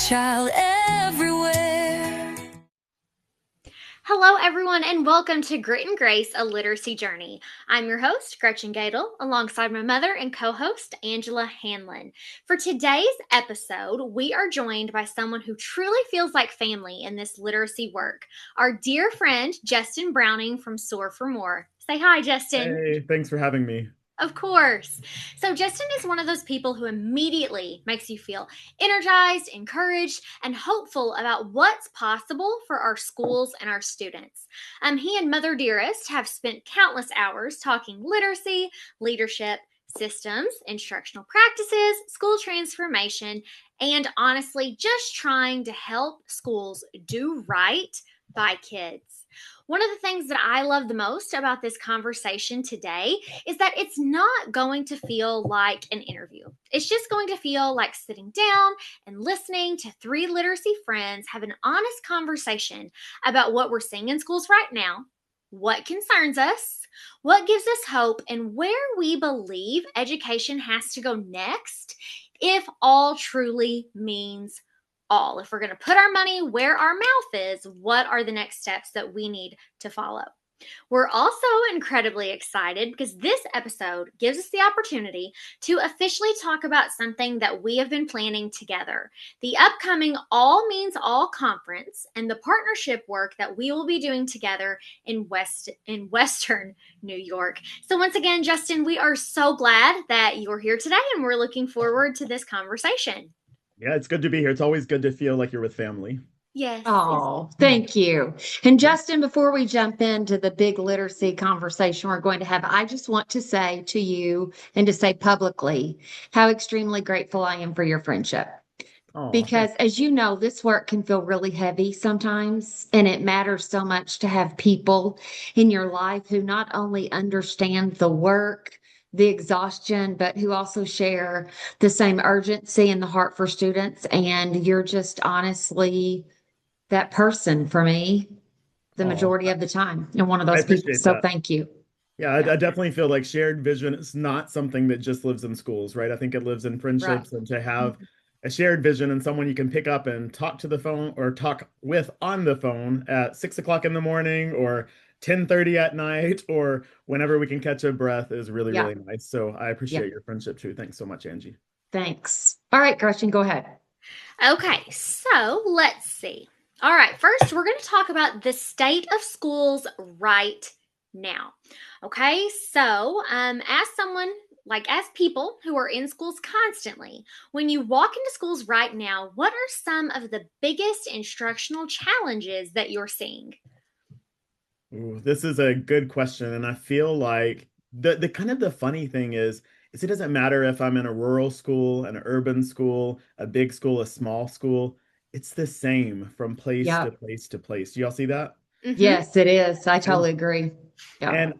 child everywhere. Hello, everyone, and welcome to Grit and Grace, a literacy journey. I'm your host, Gretchen Goettl, alongside my mother and co-host, Angela Hanlin. For today's episode, we are joined by someone who truly feels like family in this literacy work, our dear friend, Justin Browning from Soar for More. Say hi, Justin. Hey, thanks for having me. Of course. So Justin is one of those people who immediately makes you feel energized, encouraged, and hopeful about what's possible for our schools and our students. He and Mother Dearest have spent countless hours talking literacy, leadership, systems, instructional practices, school transformation, and honestly, just trying to help schools do right by kids. One of the things that I love the most about this conversation today is that it's not going to feel like an interview. It's just going to feel like sitting down and listening to three literacy friends have an honest conversation about what we're seeing in schools right now, what concerns us, what gives us hope, and where we believe education has to go next if all truly means all. If we're going to put our money where our mouth is, what are the next steps that we need to follow? We're also incredibly excited because this episode gives us the opportunity to officially talk about something that we have been planning together, the upcoming All Means All conference and the partnership work that we will be doing together in Western New York. So once again, Justin, we are so glad that you're here today and we're looking forward to this conversation. Yeah, it's good to be here. It's always good to feel like you're with family. Yes. Oh, thank you. And Justin, before we jump into the big literacy conversation we're going to have, I just want to say to you and to say publicly how extremely grateful I am for your friendship. Oh, Because as you know, this work can feel really heavy sometimes, and it matters so much to have people in your life who not only understand the work, the exhaustion, but who also share the same urgency and the heart for students. And you're just honestly that person for me the majority of the time, and one of I those people. appreciate So that. thank you. Yeah, I definitely feel like shared vision is not something that just lives in schools, right? I think it lives in friendships, and to have a shared vision and someone you can pick up and talk to the phone or talk with on the phone at 6 o'clock in the morning or 10:30 at night or whenever we can catch a breath is really, Yeah. really nice. So I Yeah. appreciate your friendship too. Thanks so much, Angie. Thanks. All right, Gretchen, go ahead. Okay, so let's see. All right, first we're going to talk about the state of schools right now. Okay, so as someone, like as people who are in schools constantly, when you walk into schools right now, what are some of the biggest instructional challenges that you're seeing? Ooh, this is a good question, and I feel like the kind of the funny thing is it doesn't matter if I'm in a rural school, an urban school, a big school, a small school. It's the same from place Yeah. to place to place. Do y'all see that? Yes, it is. I And totally agree. Yeah. and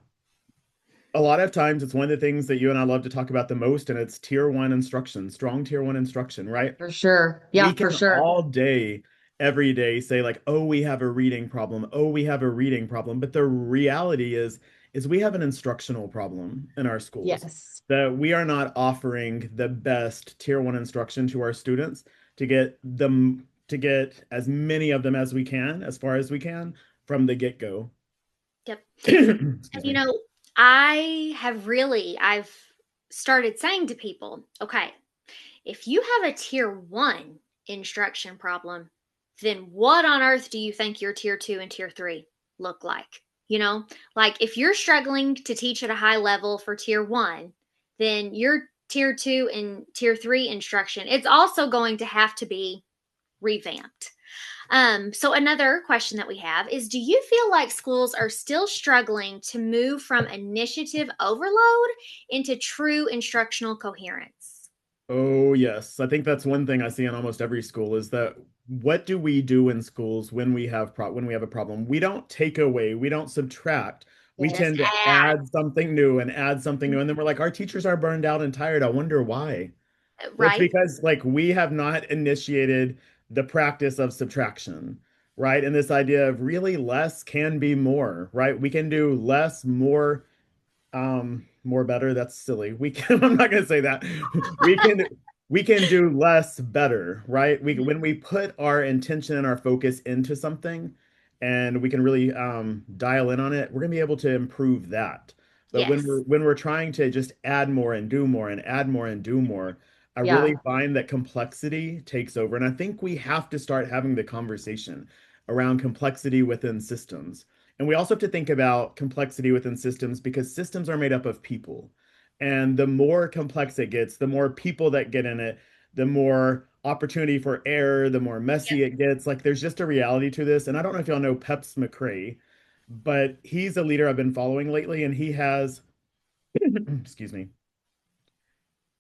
a lot of times it's one of the things that you and I love to talk about the most, and it's tier one instruction, strong tier one instruction, right? For sure. We Yeah, for can sure. all day, every day say like, oh, we have a reading problem. Oh, we have a reading problem. But the reality is we have an instructional problem in our schools Yes. that we are not offering the best tier one instruction to our students to get them to get as many of them as we can, as far as we can from the get-go. Yep. Excuse You me. know, I've started saying to people, okay, if you have a tier one instruction problem, then what on earth do you think your tier two and tier three look like? You know, like if you're struggling to teach at a high level for tier one, then your tier two and tier three instruction, it's also going to have to be revamped. So another question that we have is, do you feel like schools are still struggling to move from initiative overload into true instructional coherence? Oh, yes. I think that's one thing I see in almost every school is that what do we do in schools when we have when we have a problem? We don't take away, we don't subtract. We Just tend to add, add something new and add something new. And then we're like, our teachers are burned out and tired. I wonder why. Well, it's right? because like we have not initiated the practice of subtraction, right? And this idea of really less can be more, right? We can do less, more better. That's silly. We can, I'm not going to say that. We can we can do less better, right? When we put our intention and our focus into something and we can really dial in on it, we're gonna be able to improve that. But Yes. when we're trying to just add more and do more and add more and do more, I Yeah. really find that complexity takes over. And I think we have to start having the conversation around complexity within systems. And we also have to think about complexity within systems because systems are made up of people. And the more complex it gets, the more people that get in it, the more opportunity for error, the more Yep. messy it gets. Like there's just a reality to this. And I don't know if y'all know Peps McCrae, but he's a leader I've been following lately, and he has, excuse me,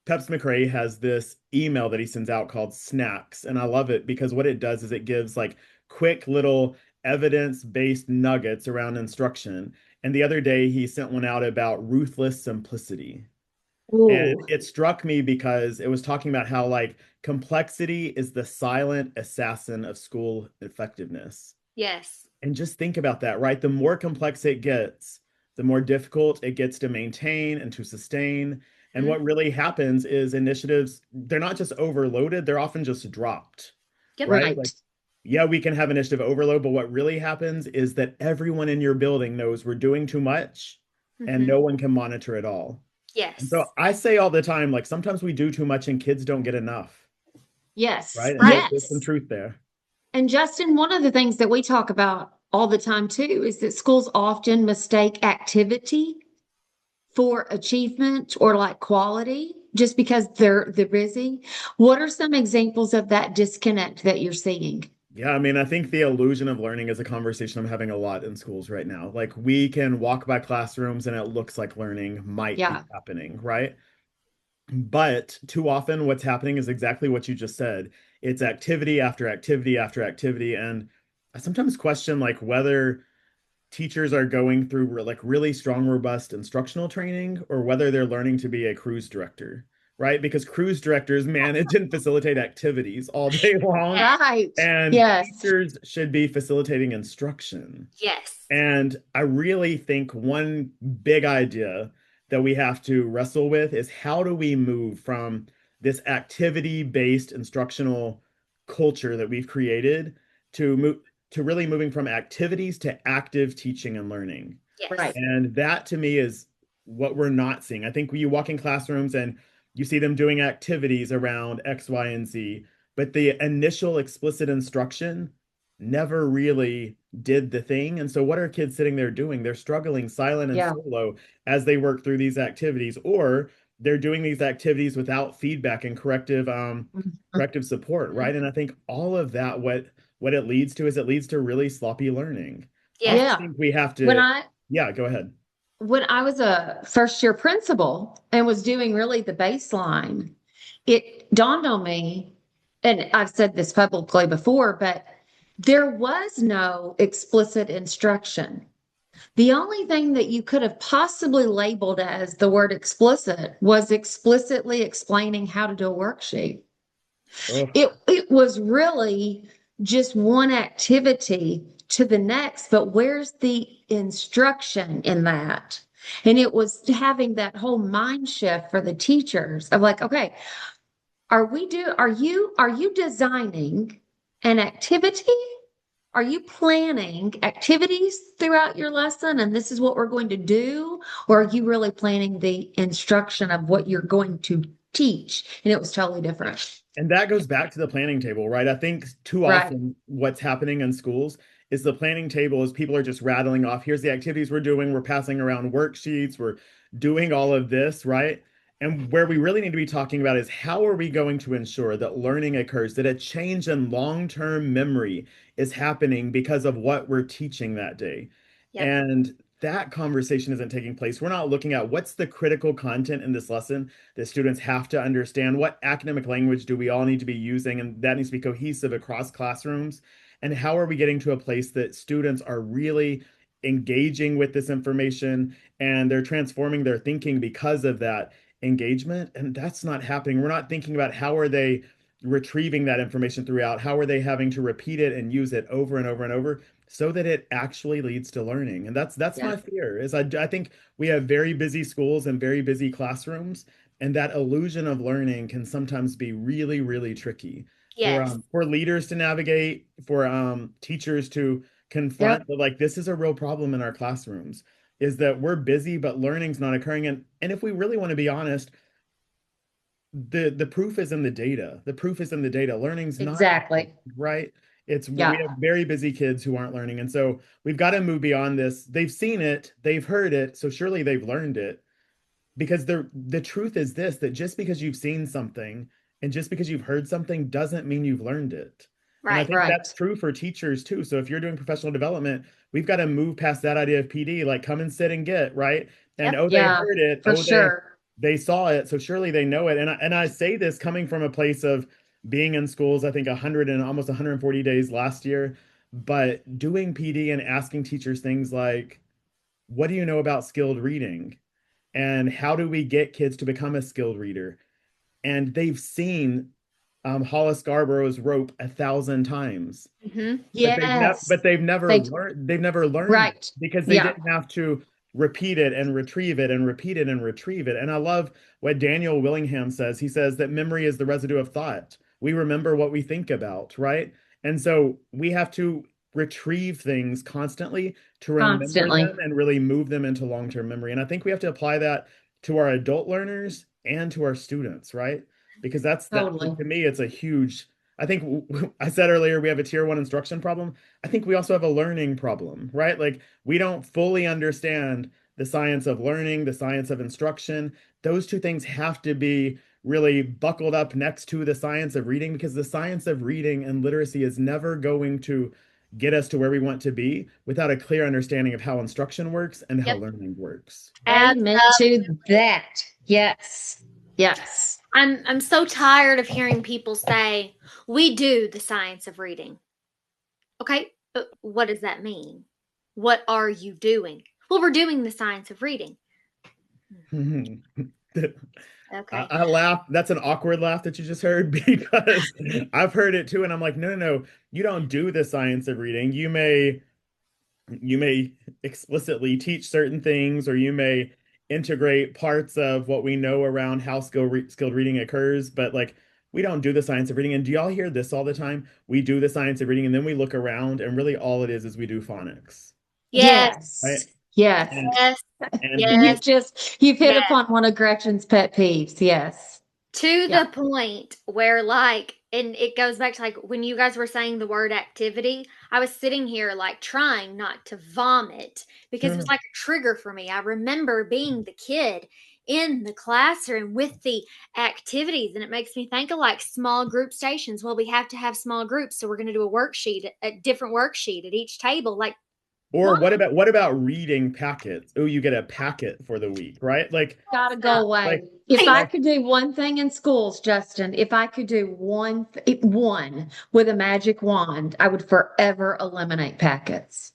Peps McCrae has this email that he sends out called Snacks. And I love it because what it does is it gives like quick little evidence-based nuggets around instruction. And the other day he sent one out about ruthless simplicity. And Ooh. it struck me because it was talking about how like complexity is the silent assassin of school effectiveness. Yes. And just think about that, right? The more complex it gets, the more difficult it gets to maintain and to sustain. And Mhm. what really happens is initiatives, they're not just overloaded, they're often just dropped, Yep. right? Like, Right. yeah, we can have initiative overload, but what really happens is that everyone in your building knows we're doing too much and Hmm. no one can monitor it all. And so Yes. I say all the time, like sometimes we do too much and kids don't get enough, Yes. right? And Right. there's some Yes. truth there. And Justin, one of the things that we talk about all the time too is that schools often mistake activity for achievement or like quality just because they're busy. What are some examples of that disconnect that you're seeing? Yeah, I mean, I think the illusion of learning is a conversation I'm having a lot in schools right now. Like we can walk by classrooms and it looks like learning might be Yeah. happening, right? But too often what's happening is exactly what you just said. It's activity after activity after activity. And I sometimes question like whether teachers are going through like really strong, robust instructional training or whether they're learning to be a cruise director, right? Because cruise directors manage and facilitate activities all day long, Yes. Right. and Yes. teachers should be facilitating instruction. Yes. And I really think one big idea that we have to wrestle with is how do we move from this activity-based instructional culture that we've created to move to really moving from activities to active teaching and learning. Yes. Right. And that to me is what we're not seeing. I think when you walk in classrooms and you see them doing activities around X, Y, and Z, but the initial explicit instruction never really did the thing. And so what are kids sitting there doing? They're struggling silent and Yeah. solo as they work through these activities, or they're doing these activities without feedback and corrective support, Mhm. right? And I think all of that, what it leads to is it leads to really sloppy learning. I Yes. Yeah. think we have When to, I yeah, go ahead. when I was a first year principal and was doing really the baseline, it dawned on me, and I've said this publicly before, but there was no explicit instruction. The only thing that you could have possibly labeled as the word explicit was explicitly explaining how to do a worksheet. Oh, It was really just one activity to the next, but where's the instruction in that? And it was having that whole mind shift for the teachers of like, okay, are you designing an activity? Are you planning activities throughout your lesson and this is what we're going to do? Or are you really planning the instruction of what you're going to teach? And it was totally different. and that goes back to the planning table, right? I think too Right. often what's happening in schools is the planning table is people are just rattling off, here's the activities we're doing, we're passing around worksheets, we're doing all of this, right? And where we really need to be talking about is how are we going to ensure that learning occurs, that a change in long-term memory is happening because of what we're teaching that day. Yep. And that conversation isn't taking place. We're not looking at what's the critical content in this lesson that students have to understand, what academic language do we all need to be using, and that needs to be cohesive across classrooms. And how are we getting to a place that students are really engaging with this information and they're transforming their thinking because of that engagement? And that's not happening. We're not thinking about how are they retrieving that information throughout, how are they having to repeat it and use it over and over and over so that it actually leads to learning. And that's Yeah. my fear is I think we have very busy schools and very busy classrooms, And that illusion of learning can sometimes be really, really tricky Yes. for leaders to navigate, for teachers to Yep. confront that like this is a real problem in our classrooms, is that we're busy, but learning's not occurring. And if we really want to be honest, the proof is in the data. The proof is in the data. Learning's not Exactly. right. It's we Yeah. have very busy kids who aren't learning. And so we've got to move beyond this. They've seen it, they've heard it, so surely they've learned it. Because the truth is this, that just because you've seen something and just because you've heard something doesn't mean you've learned it. And I Right. think that's Right. true for teachers too. So if you're doing professional development, we've got to move past that idea of PD, like come and sit and get, right? And Yep. oh, they Yeah, heard it. for Oh, sure. they saw it. So surely they know it. And I say this coming from a place of being in schools, I think 100 and almost 140 days last year, but doing PD and asking teachers things like, what do you know about skilled reading? And how do we get kids to become a skilled reader? And they've seen Hollis Scarborough's rope 1,000 times, Hmm. Yes. they've never They, learned. They've never learned it right. because they Yeah. didn't have to repeat it and retrieve it and repeat it and retrieve it. And I love what Daniel Willingham says. He says that memory is the residue of thought. We remember what we think about, right? And so we have to retrieve things constantly to remember Constantly. them and really move them into long-term memory. And I think we have to apply that to our adult learners and to our students, right? Because that Totally. to me, it's a huge, I think I said earlier, we have a tier one instruction problem. I think we also have a learning problem, right? Like we don't fully understand the science of learning, the science of instruction. Those two things have to be really buckled up next to the science of reading, because the science of reading and literacy is never going to get us to where we want to be without a clear understanding of how instruction works and how Yep. learning works. Amen to Absolutely. that. Yes. Yes. I'm so tired of hearing people say, we do the science of reading. Okay, but what does that mean? What are you doing? Well, we're doing the science of reading. Okay. I laugh. That's an awkward laugh that you just heard because I've heard it too, and I'm like, no, no, no. You don't do the science of reading. You may explicitly teach certain things, or you may integrate parts of what we know around how skilled reading occurs, but like we don't do the science of reading. And do y'all hear this all the time? We do the science of reading, and then we look around, and really all it is we do phonics, Yes, right? Yes. Yes. And yes, and yes, You've hit yes. upon one of Gretchen's pet peeves. Yes. To Yeah. the point where, like, and it goes back to like when you guys were saying the word activity, I was sitting here like trying not to vomit because it was like a trigger for me. I remember being the kid in the classroom with the activities, and it makes me think of like small group stations. Well, we have to have small groups, so we're going to do a worksheet, a different worksheet at each table. Like, or what? what about reading packets? Oh, you get a packet for the week, right? Gotta go away. Like If I like could do one thing in schools, Justin, if I could do one with a magic wand, I would forever eliminate packets.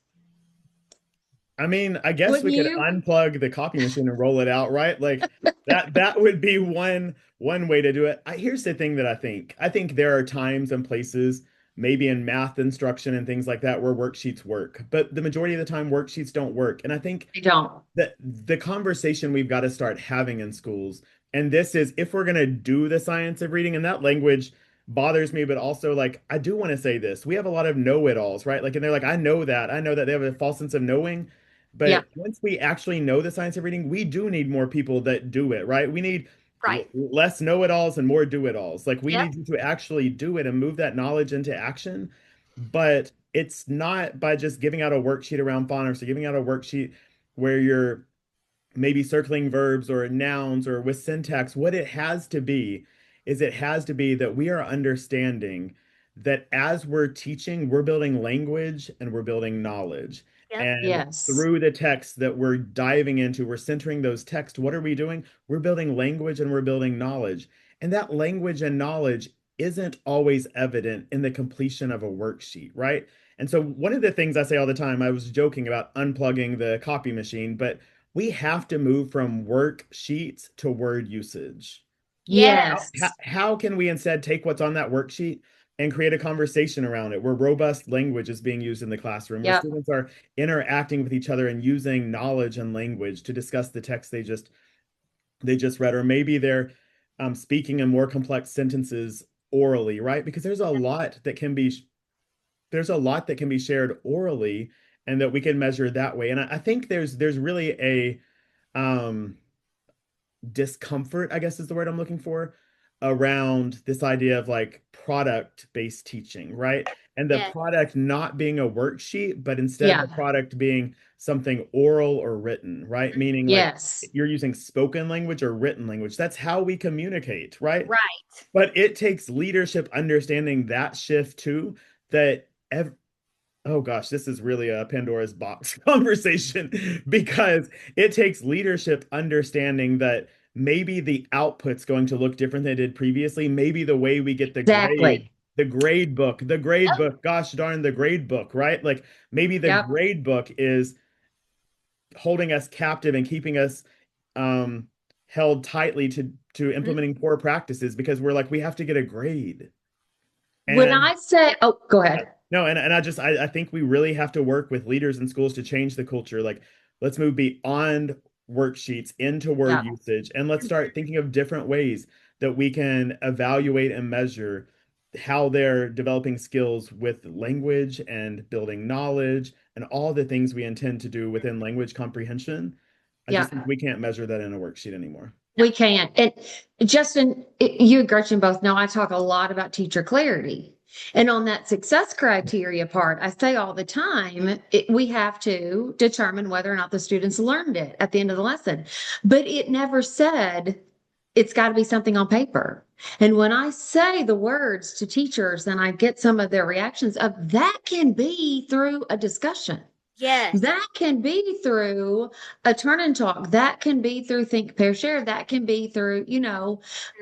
I mean, I guess Wouldn't we could you? unplug the copy machine and roll it out, right? Like that would be one way to do it. Here's the thing that I think. I think there are times and places, maybe in math instruction and things like that, where worksheets work, but the majority of the time worksheets don't work. And I think I don't. that the conversation we've got to start having in schools, and this is if we're going to do the science of reading, and that language bothers me, but also like I do want to say this. We have a lot of know-it-alls, right? Like, and they're like, I know that they have a false sense of knowing. Yeah. But once we actually know the science of reading, we do need more people that do it, right? We need Right. less know-it-alls and more do-it-alls. Like we Yep. need you to actually do it and move that knowledge into action. But it's not by just giving out a worksheet around phonics or giving out a worksheet where you're maybe circling verbs or nouns or with syntax. What it has to be is it has to be that we are understanding that as we're teaching, we're building language and we're building knowledge. Yep. And Yes. through the text that we're diving into, we're centering those texts. What are we doing? We're building language and we're building knowledge. And that language and knowledge isn't always evident in the completion of a worksheet, right? And so one of the things I say all the time, I was joking about unplugging the copy machine, but we have to move from worksheets to word usage. Yes. Yes. How can we instead take what's on that worksheet and create a conversation around it where robust language is being used in the classroom, where Yep. students are interacting with each other and using knowledge and language to discuss the text they just they just read, or maybe they're speaking in more complex sentences orally, right? Because there's a lot that can be shared orally, and that we can measure that way. And I think there's really a um, discomfort, I guess is the word I'm looking for, around this idea of like product-based teaching, right? And the Yes. product not being a worksheet, but instead Yeah. the product being something oral or written, right? Meaning like Yes. you're using spoken language or written language. That's how we communicate, right? Right. But it takes leadership understanding that shift too, that oh gosh, this is really a Pandora's box conversation, because it takes leadership understanding that maybe the output's going to look different than it did previously. Maybe the way we get Exactly. the grade book, gosh darn the grade book, right? Like maybe the Yep. grade book is holding us captive and keeping us um held tightly to Mhm. implementing poor practices, because we're like, we have to get a grade. When And I say, oh, go ahead. no, and I think we really have to work with leaders in schools to change the culture. Like, let's move beyond worksheets into word Yeah. usage, and let's start thinking of different ways that we can evaluate and measure how they're developing skills with language and building knowledge and all the things we intend to do within language comprehension. I just think Yeah. we can't measure that in a worksheet anymore. We can. And Justin, you and Gretchen both know I talk a lot about teacher clarity. And on that success criteria part, I say all the time, we have to determine whether or not the students learned it at the end of the lesson. But it never said it's got to be something on paper. And when I say the words to teachers and I get some of their reactions of that can be through a discussion. Yes. That can be through a turn and talk. That can be through think, pair, share. That can be through,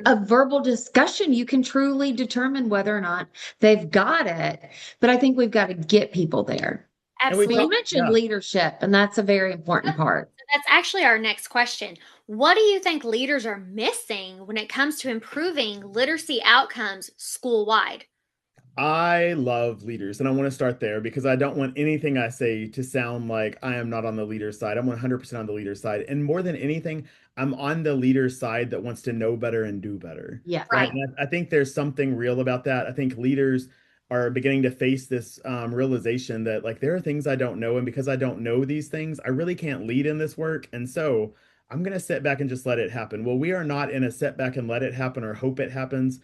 a verbal discussion. You can truly determine whether or not they've got it. But I think we've got to get people there. And we Well, you Absolutely. talk, mentioned yeah. leadership, and that's a very important part. So that's actually our next question. What do you think leaders are missing when it comes to improving literacy outcomes school wide? I love leaders, and I want to start there because I don't want anything I say to sound like I am not on the leader side. I'm 100% on the leader side. And more than anything, I'm on the leader side that wants to know better and do better. Yeah. Right. Right. And I think there's something real about that. I think leaders are beginning to face this realization that, like, there are things I don't know. And because I don't know these things, I really can't lead in this work. And so I'm going to sit back and just let it happen. Well, we are not in a sit back and let it happen or hope it happens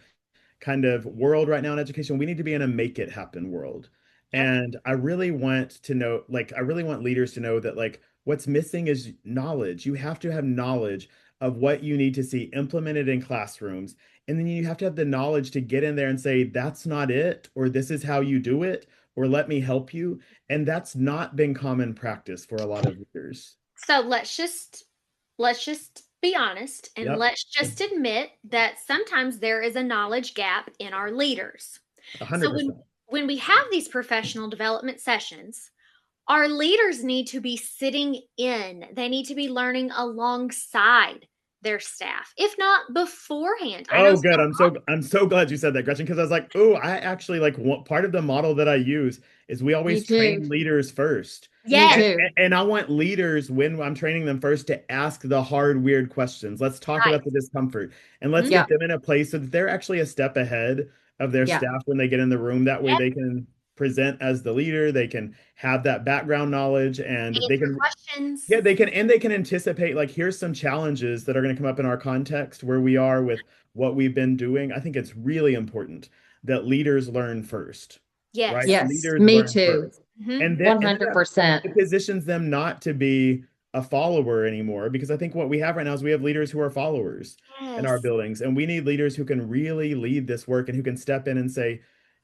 kind of world right now in education. We need to be in a make it happen world. Yep. And I really want to know, like, I really want leaders to know that, like, what's missing is knowledge. You have to have knowledge of what you need to see implemented in classrooms. And then you have to have the knowledge to get in there and say, that's not it, or this is how you do it, or let me help you. And that's not been common practice for a lot of leaders. So let's just be honest and Yep. let's just admit that sometimes there is a knowledge gap in our leaders. So 100%. when we have these professional development sessions, our leaders need to be sitting in. They need to be learning alongside their staff, if not beforehand. I know Oh, good. I'm so glad you said that, Gretchen, because I was like, oh, I actually like part of the model that I use is we Me always too. train leaders first. Me yes, too. And I want leaders, when I'm training them first, to ask the hard, weird questions. Let's talk right. about the discomfort, and let's Mhm. Yeah. get them in a place so that they're actually a step ahead of their Yeah. staff when they get in the room. That way Yep. they can present as the leader, they can have that background knowledge, and they Answer can, questions. yeah, they can anticipate, like, here's some challenges that are going to come up in our context where we are with what we've been doing. I think it's really important that leaders learn first, right? Yes. Yes. Leaders Me learn too. first. Hmm. And then that 100%. it positions them not to be a follower anymore, because I think what we have right now is we have leaders who are followers in our Yes. buildings, and we need leaders who can really lead this work and who can step in and say,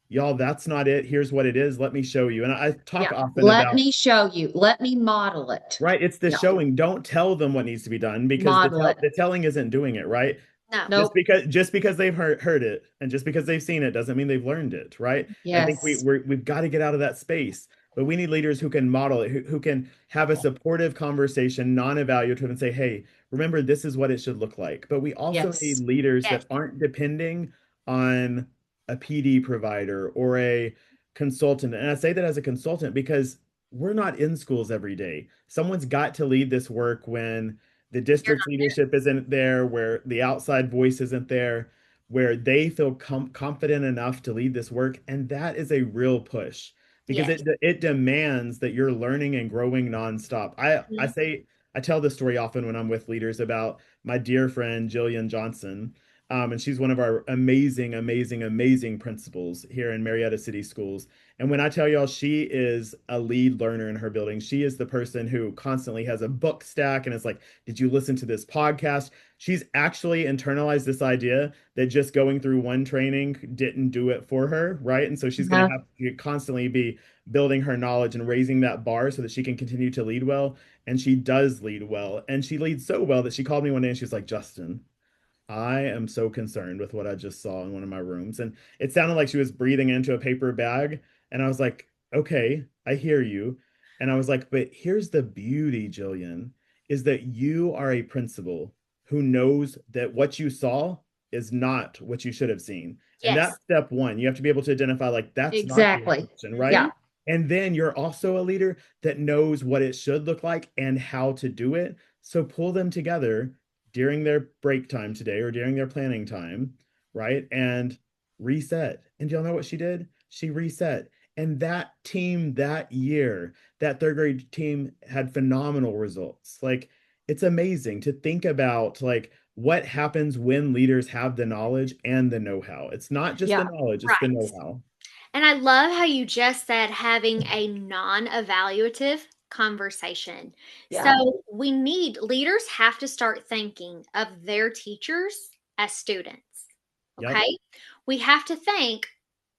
y'all, that's not it. Here's what it is. Let me show you. And I talk Yeah. often Let about, me show you. Let me model it. right, it's the Yeah. showing. Don't tell them what needs to be done, because Model it. the telling isn't doing it, right? No. Nope. Just because they've heard it, and just because they've seen it, doesn't mean they've learned it, right? I think Yes. we've got to get out of that space, but we need leaders who can model it, who can have a supportive conversation, non-evaluative, and say, hey, remember, this is what it should look like. But we also need Yes. leaders Yes. that aren't depending on a PD provider or a consultant. And I say that as a consultant because we're not in schools every day. Someone's got to lead this work when the You're district's not there. leadership isn't there, where the outside voice isn't there, where they feel confident enough to lead this work. And that is a real push because Yes. it demands that you're learning and growing nonstop. Mhm. I tell this story often when I'm with leaders about my dear friend Jillian Johnson. And she's one of our amazing, amazing, amazing principals here in Marietta City Schools. And when I tell y'all she is a lead learner in her building, she is the person who constantly has a book stack and is like, did you listen to this podcast? She's actually internalized this idea that just going through one training didn't do it for her, right? And so she's going Uh-huh. to have to constantly be building her knowledge and raising that bar so that she can continue to lead well. And she does lead well. And she leads so well that she called me one day and she's like, Justin, I am so concerned with what I just saw in one of my rooms. And it sounded like she was breathing into a paper bag. And I was like, okay, I hear you. And I was like, but here's the beauty, Jillian, is that you are a principal who knows that what you saw is not what you should have seen. And Yes. that's step one. You have to be able to identify, like, that's not the Exactly. intention, Mhm. right? And then you're also a leader that knows what it should look like and how to do it. So pull them together during their break time today or during their planning time, right? And reset. And do y'all know what she did? She reset. And that team that year, that third grade team had phenomenal results. Like, it's amazing to think about, like, what happens when leaders have the knowledge and the know-how. It's not just the Yeah. knowledge, it's the Right. know-how. And I love how you just said having a non-evaluative conversation. Yeah. So leaders have to start thinking of their teachers as students. Yep. Okay? We have to think,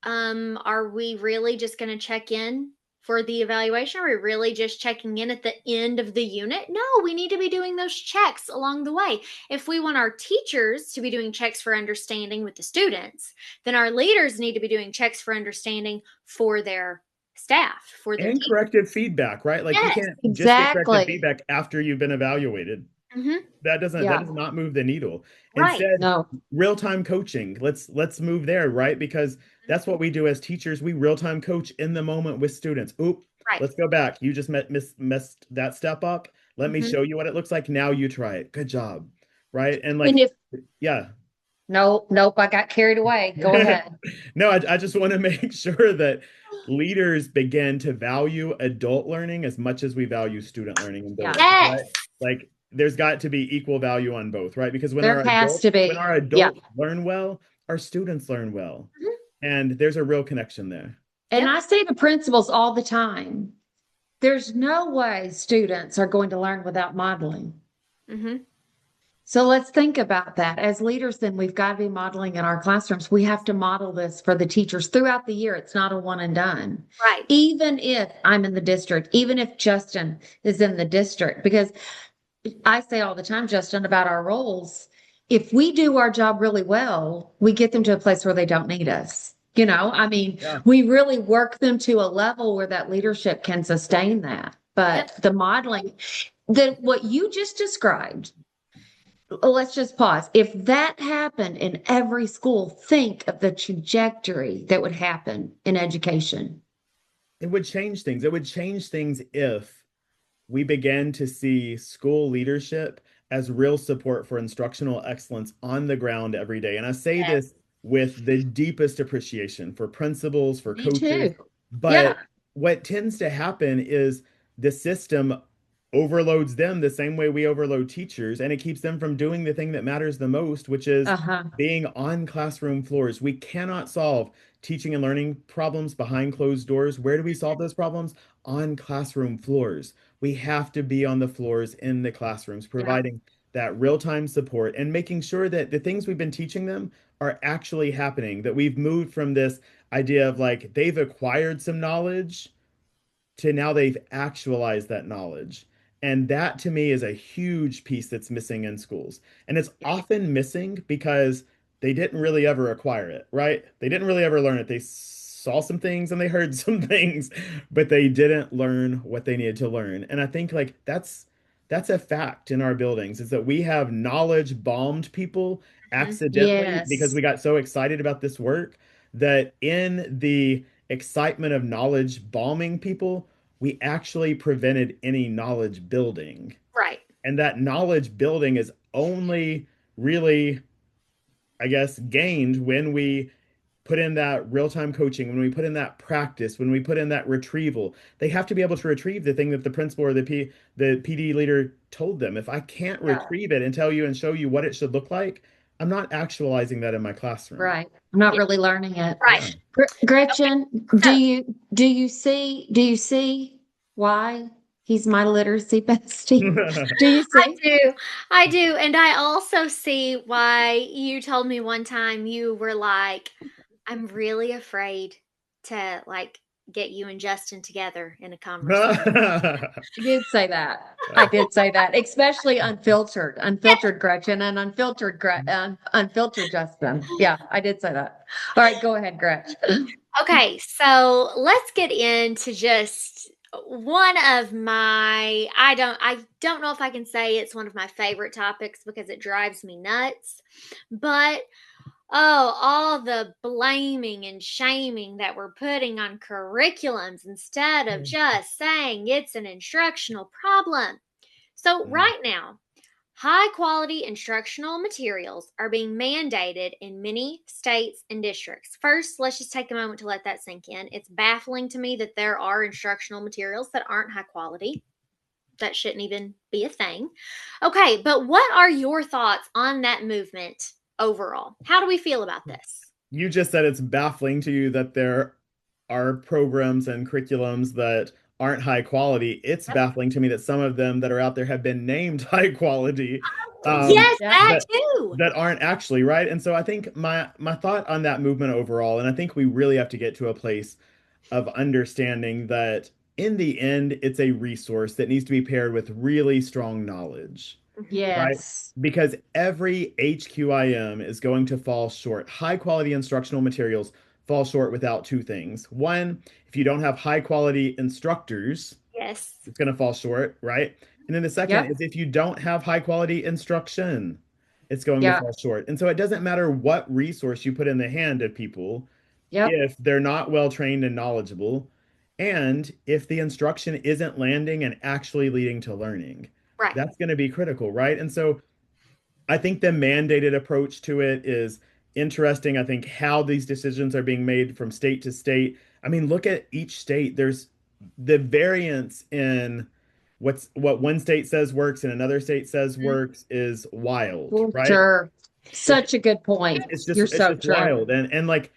are we really just going to check in for the evaluation? Are we really just checking in at the end of the unit? No, we need to be doing those checks along the way. If we want our teachers to be doing checks for understanding with the students, then our leaders need to be doing checks for understanding for their staff, for their And team. corrective feedback, right? Like, you Yes. can't just get corrective Exactly. feedback after you've been evaluated. Hmm. That Yeah. does not move the needle. Right. Instead, No. real-time coaching. Let's move there, right? Because that's what we do as teachers. We real-time coach in the moment with students. Oop, Right. let's go back. You just messed that step up. Let me Hmm. show you what it looks like. Now you try it. Good job. Right? And And like, if yeah. nope, I got carried away. Go ahead. No, I just want to make sure that leaders begin to value adult learning as much as we value student learning in Yeah. buildings, right? Yes. Like, there's got to be equal value on both, right? Because There has to when be. our Yeah. adults learn well, our students learn well. Mhm. And there's a real connection there. And Yep. I say to principals all the time, there's no way students are going to learn without modeling. Hmm. So let's think about that. As leaders, then we've got to be modeling in our classrooms. We have to model this for the teachers throughout the year. It's not a one and done. Right. Even if I'm in the district, even if Justin is in the district, because I say all the time, Justin, about our roles. If we do our job really well, we get them to a place where they don't need us. I mean, Yeah. we really work them to a level where that leadership can sustain that. But Yep. the modeling, what you just described, let's just pause. If that happened in every school, think of the trajectory that would happen in education. It would change things. It would change things if we began to see school leadership as real support for instructional excellence on the ground every day. And I say Yes. this with the deepest appreciation for principals, for Me coaches. too. But Yeah. what tends to happen is the system overloads them the same way we overload teachers, and it keeps them from doing the thing that matters the most, which is Uh-huh. being on classroom floors. We cannot solve teaching and learning problems behind closed doors. Where do we solve those problems? On classroom floors. We have to be on the floors in the classrooms, Yeah. providing that real-time support and making sure that the things we've been teaching them are actually happening, that we've moved from this idea of like they've acquired some knowledge to now they've actualized that knowledge. And that to me is a huge piece that's missing in schools. And it's often missing because they didn't really ever acquire it, right? They didn't really ever learn it. They saw some things and they heard some things, but they didn't learn what they needed to learn. And I think like that's a fact in our buildings is that we have knowledge bombed people Mhm. accidentally because Yes. we got so excited about this work that in the excitement of knowledge bombing people, we actually prevented any knowledge building. Right. And that knowledge building is only really, I guess, gained when we put in that real-time coaching, when we put in that practice, when we put in that retrieval. They have to be able to retrieve the thing that the principal or the PD leader told them. If I can't Yeah. retrieve it and tell you and show you what it should look like, I'm not actualizing that in my classroom. Right. I'm not Yeah, really learning it. right. Yeah. Gretchen, So do you see why he's my literacy bestie? Do you I see? do. I do. And I also see why you told me one time you were like, I'm really afraid to like get you and Justin together in a conversation. I did say that. I did say that, especially unfiltered Gretchen and unfiltered Justin. Yeah, I did say that. All right, go ahead, Gretchen. Okay, so let's get into just one of my I don't know if I can say it's one of my favorite topics because it drives me nuts, but oh, all the blaming and shaming that we're putting on curriculums instead of just saying it's an instructional problem. So, right now, high quality instructional materials are being mandated in many states and districts. First, let's just take a moment to let that sink in. It's baffling to me that there are instructional materials that aren't high quality. That shouldn't even be a thing. Okay, but what are your thoughts on that movement overall? How do we feel about this? You just said it's baffling to you that there are programs and curriculums that aren't high quality. It's Yep. baffling to me that some of them that are out there have been named high quality, Yes, Yeah. that that too. that aren't actually, right. And so I think my thought on that movement overall, and I think we really have to get to a place of understanding that in the end, it's a resource that needs to be paired with really strong knowledge, right? Yes. Because every HQIM is going to fall short. High quality instructional materials fall short without two things. One, if you don't have high quality instructors, Yes. it's going to fall short, right? And then the second Yep. is if you don't have high quality instruction, it's going to Yeah. fall short. And so it doesn't matter what resource you put in the hand of people Yep. if they're not well trained and knowledgeable, and if the instruction isn't landing and actually leading to learning. Right. That's going to be critical, right? And so I think the mandated approach to it is interesting. I think how these decisions are being made from state to state. I mean, look at each state. There's the variance in what one state says works and another state says Mhm. works is wild, For right? sure. It's Such a good point. it's You're it's so just true. wild. And like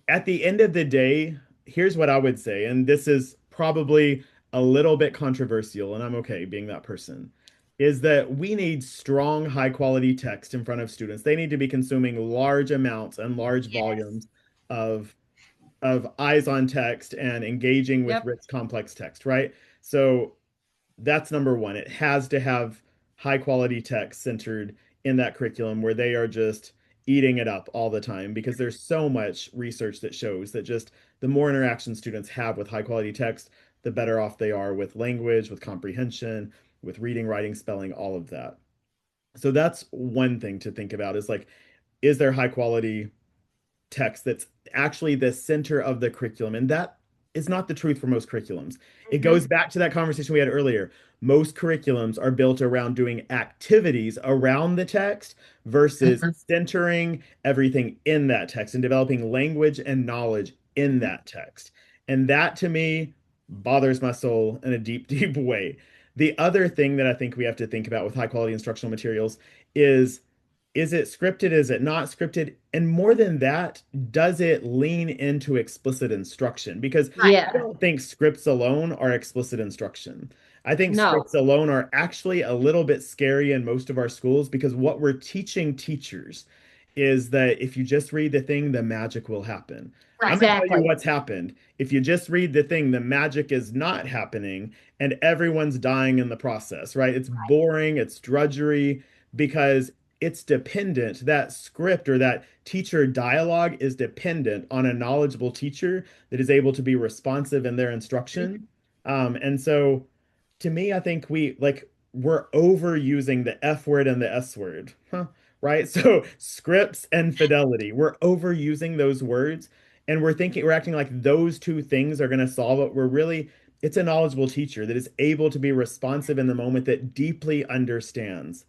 at the end of the day, here's what I would say, and this is probably a little bit controversial, and I'm okay being that person, is that we need strong, high quality text in front of students. They need to be consuming large amounts and large Yes. volumes of eyes on text and engaging with Yep. rich, complex text, right? So that's number one. It has to have high quality text centered in that curriculum where they are just eating it up all the time because there's so much research that shows that just the more interaction students have with high quality text, the better off they are with language, with comprehension, with reading, writing, spelling, all of that. So that's one thing to think about is like, is there high quality text that's actually the center of the curriculum? And that is not the truth for most curriculums. It Mhm. goes back to that conversation we had earlier. Most curriculums are built around doing activities around the text versus Mhm. centering everything in that text and developing language and knowledge in that text. And that to me bothers my soul in a deep, deep way. The other thing that I think we have to think about with high quality instructional materials is it scripted? Is it not scripted? And more than that, does it lean into explicit instruction? Because Right. I Yeah. don't think scripts alone are explicit instruction. I think No. scripts alone are actually a little bit scary in most of our schools because what we're teaching teachers is that if you just read the thing, the magic will happen. I'm Right. going to tell you Exactly. what's happened. If you just read the thing, the magic is not happening and everyone's dying in the process, right? It's boring, it's drudgery because it's dependent. That script or that teacher dialogue is dependent on a knowledgeable teacher that is able to be responsive in their instruction. And so to me, I think we're overusing the F word and the S word, huh? Right? So scripts and fidelity, we're overusing those words and we're acting like those two things are going to solve it. We're really it's a knowledgeable teacher that is able to be responsive in the moment, that deeply understands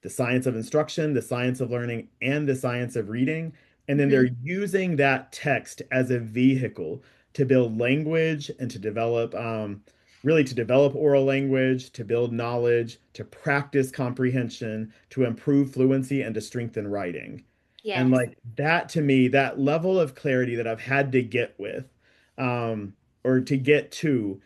the science of instruction, the science of learning, and the science of reading. And then Mhm. they're using that text as a vehicle to build language and to develop, really to develop oral language, to build knowledge, to practice comprehension, to improve fluency, and to strengthen writing. And Yes. like that to me, that level of clarity that I've had to get with, or to get to,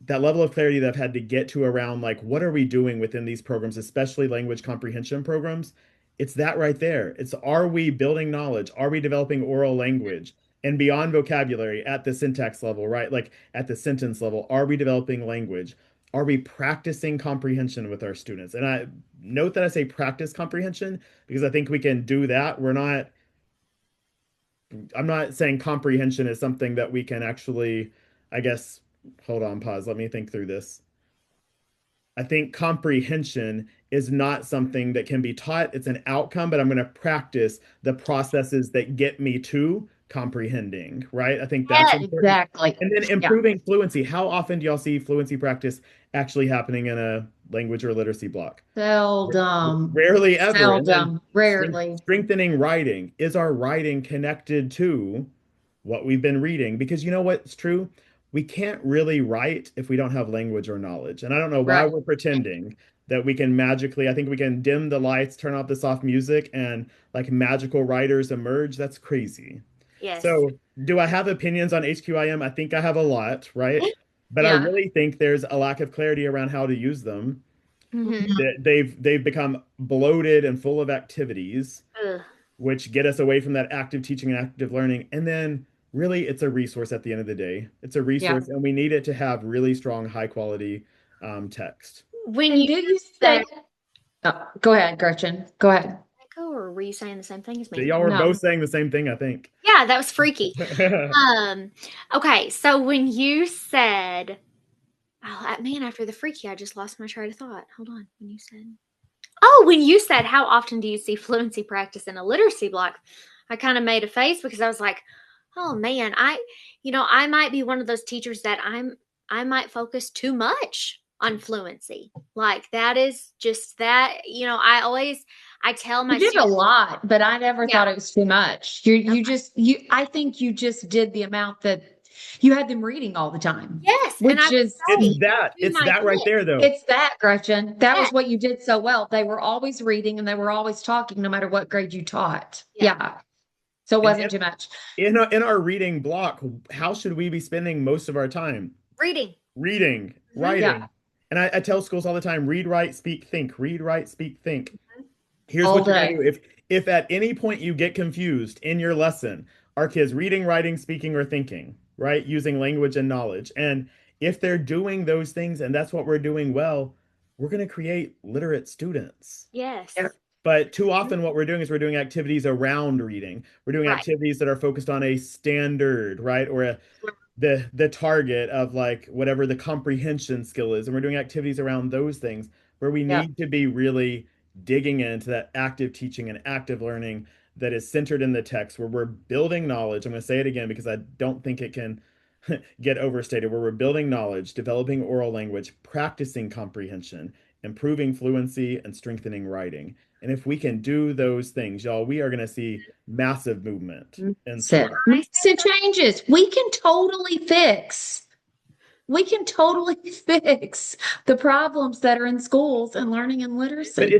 that level of clarity that I've had to get to around like what are we doing within these programs, especially language comprehension programs, it's that right there. It's, are we building knowledge? Are we developing oral language? And beyond vocabulary at the syntax level, right? Like at the sentence level, are we developing language? Are we practicing comprehension with our students? And I note that I say practice comprehension because I think we can do that. I'm not saying comprehension is something that we can actually, I guess, hold on, pause. Let me think through this. I think comprehension is not something that can be taught. It's an outcome, but I'm going to practice the processes that get me to comprehending, right? I think that's Yes. important. Exactly. And then Yeah. improving fluency. How often do y'all see fluency practice actually happening in a language or literacy block? Seldom. Rarely ever. And then Seldom. Rarely. strengthening writing. Is our writing connected to what we've been reading? Because you know what's true? We can't really write if we don't have language or knowledge. And I don't know why Right. we're pretending that we can magically, I think we can dim the lights, turn off the soft music, and like magical writers emerge. That's crazy. Yes. So, do I have opinions on HQIM? I think I have a lot, right? But I Yeah. really think there's a lack of clarity around how to use them. Hmm. They've become bloated and full of activities, Ugh. which get us away from that active teaching and active learning. And then really it's a resource at the end of the day. It's a Yeah. resource and we need it to have really strong, high quality text. When And you do you said say, oh, go ahead, Gretchen. Go ahead. echo, or were you saying the same thing as So me? y'all were No. both saying the same thing, I think. Yeah, that was freaky. Um, okay, so when you said, oh man, after the freaky, I just lost my train of thought. Hold on. When you said, how often do you see fluency practice in a literacy block? I kind of made a face because I was like, oh man, I might be one of those teachers that I might focus too much on fluency. Like that is just that, I tell my You did a students, lot, but I never yeah, thought it was too much. I think you just did the amount that you had them reading all the time, yes, and I which is, would say to It's my that right kids, there though. it's that, Gretchen. That yes, was what you did so well. They were always reading and they were always talking no matter what grade you taught. yeah, Yeah. So it And wasn't too much. in our reading block, how should we be spending most of our time? reading. Reading, Hmm. Yeah. writing. And I tell schools all the time, read, write, speak, think, read, write, speak, think. Here's All what you're going to day. do. If at any point you get confused in your lesson, are kids reading, writing, speaking, or thinking, right? Using language and knowledge. And if they're doing those things and that's what we're doing well, we're going to create literate students. Yeah. Yes, But too often, what we're doing is we're doing activities around reading. We're doing right. activities that are focused on a standard, right? Or the target of like whatever the comprehension skill is. And we're doing activities around those things where we Yeah. need to be really digging into that active teaching and active learning that is centered in the text, where we're building knowledge. I'm going to say it again because I don't think it can get overstated, where we're building knowledge, developing oral language, practicing comprehension, improving fluency, and strengthening writing. And if we can do those things, y'all, we are going to see massive movement in Set. schools. Massive changes. We can totally fix the problems that are in schools and learning and But literacy. Totally.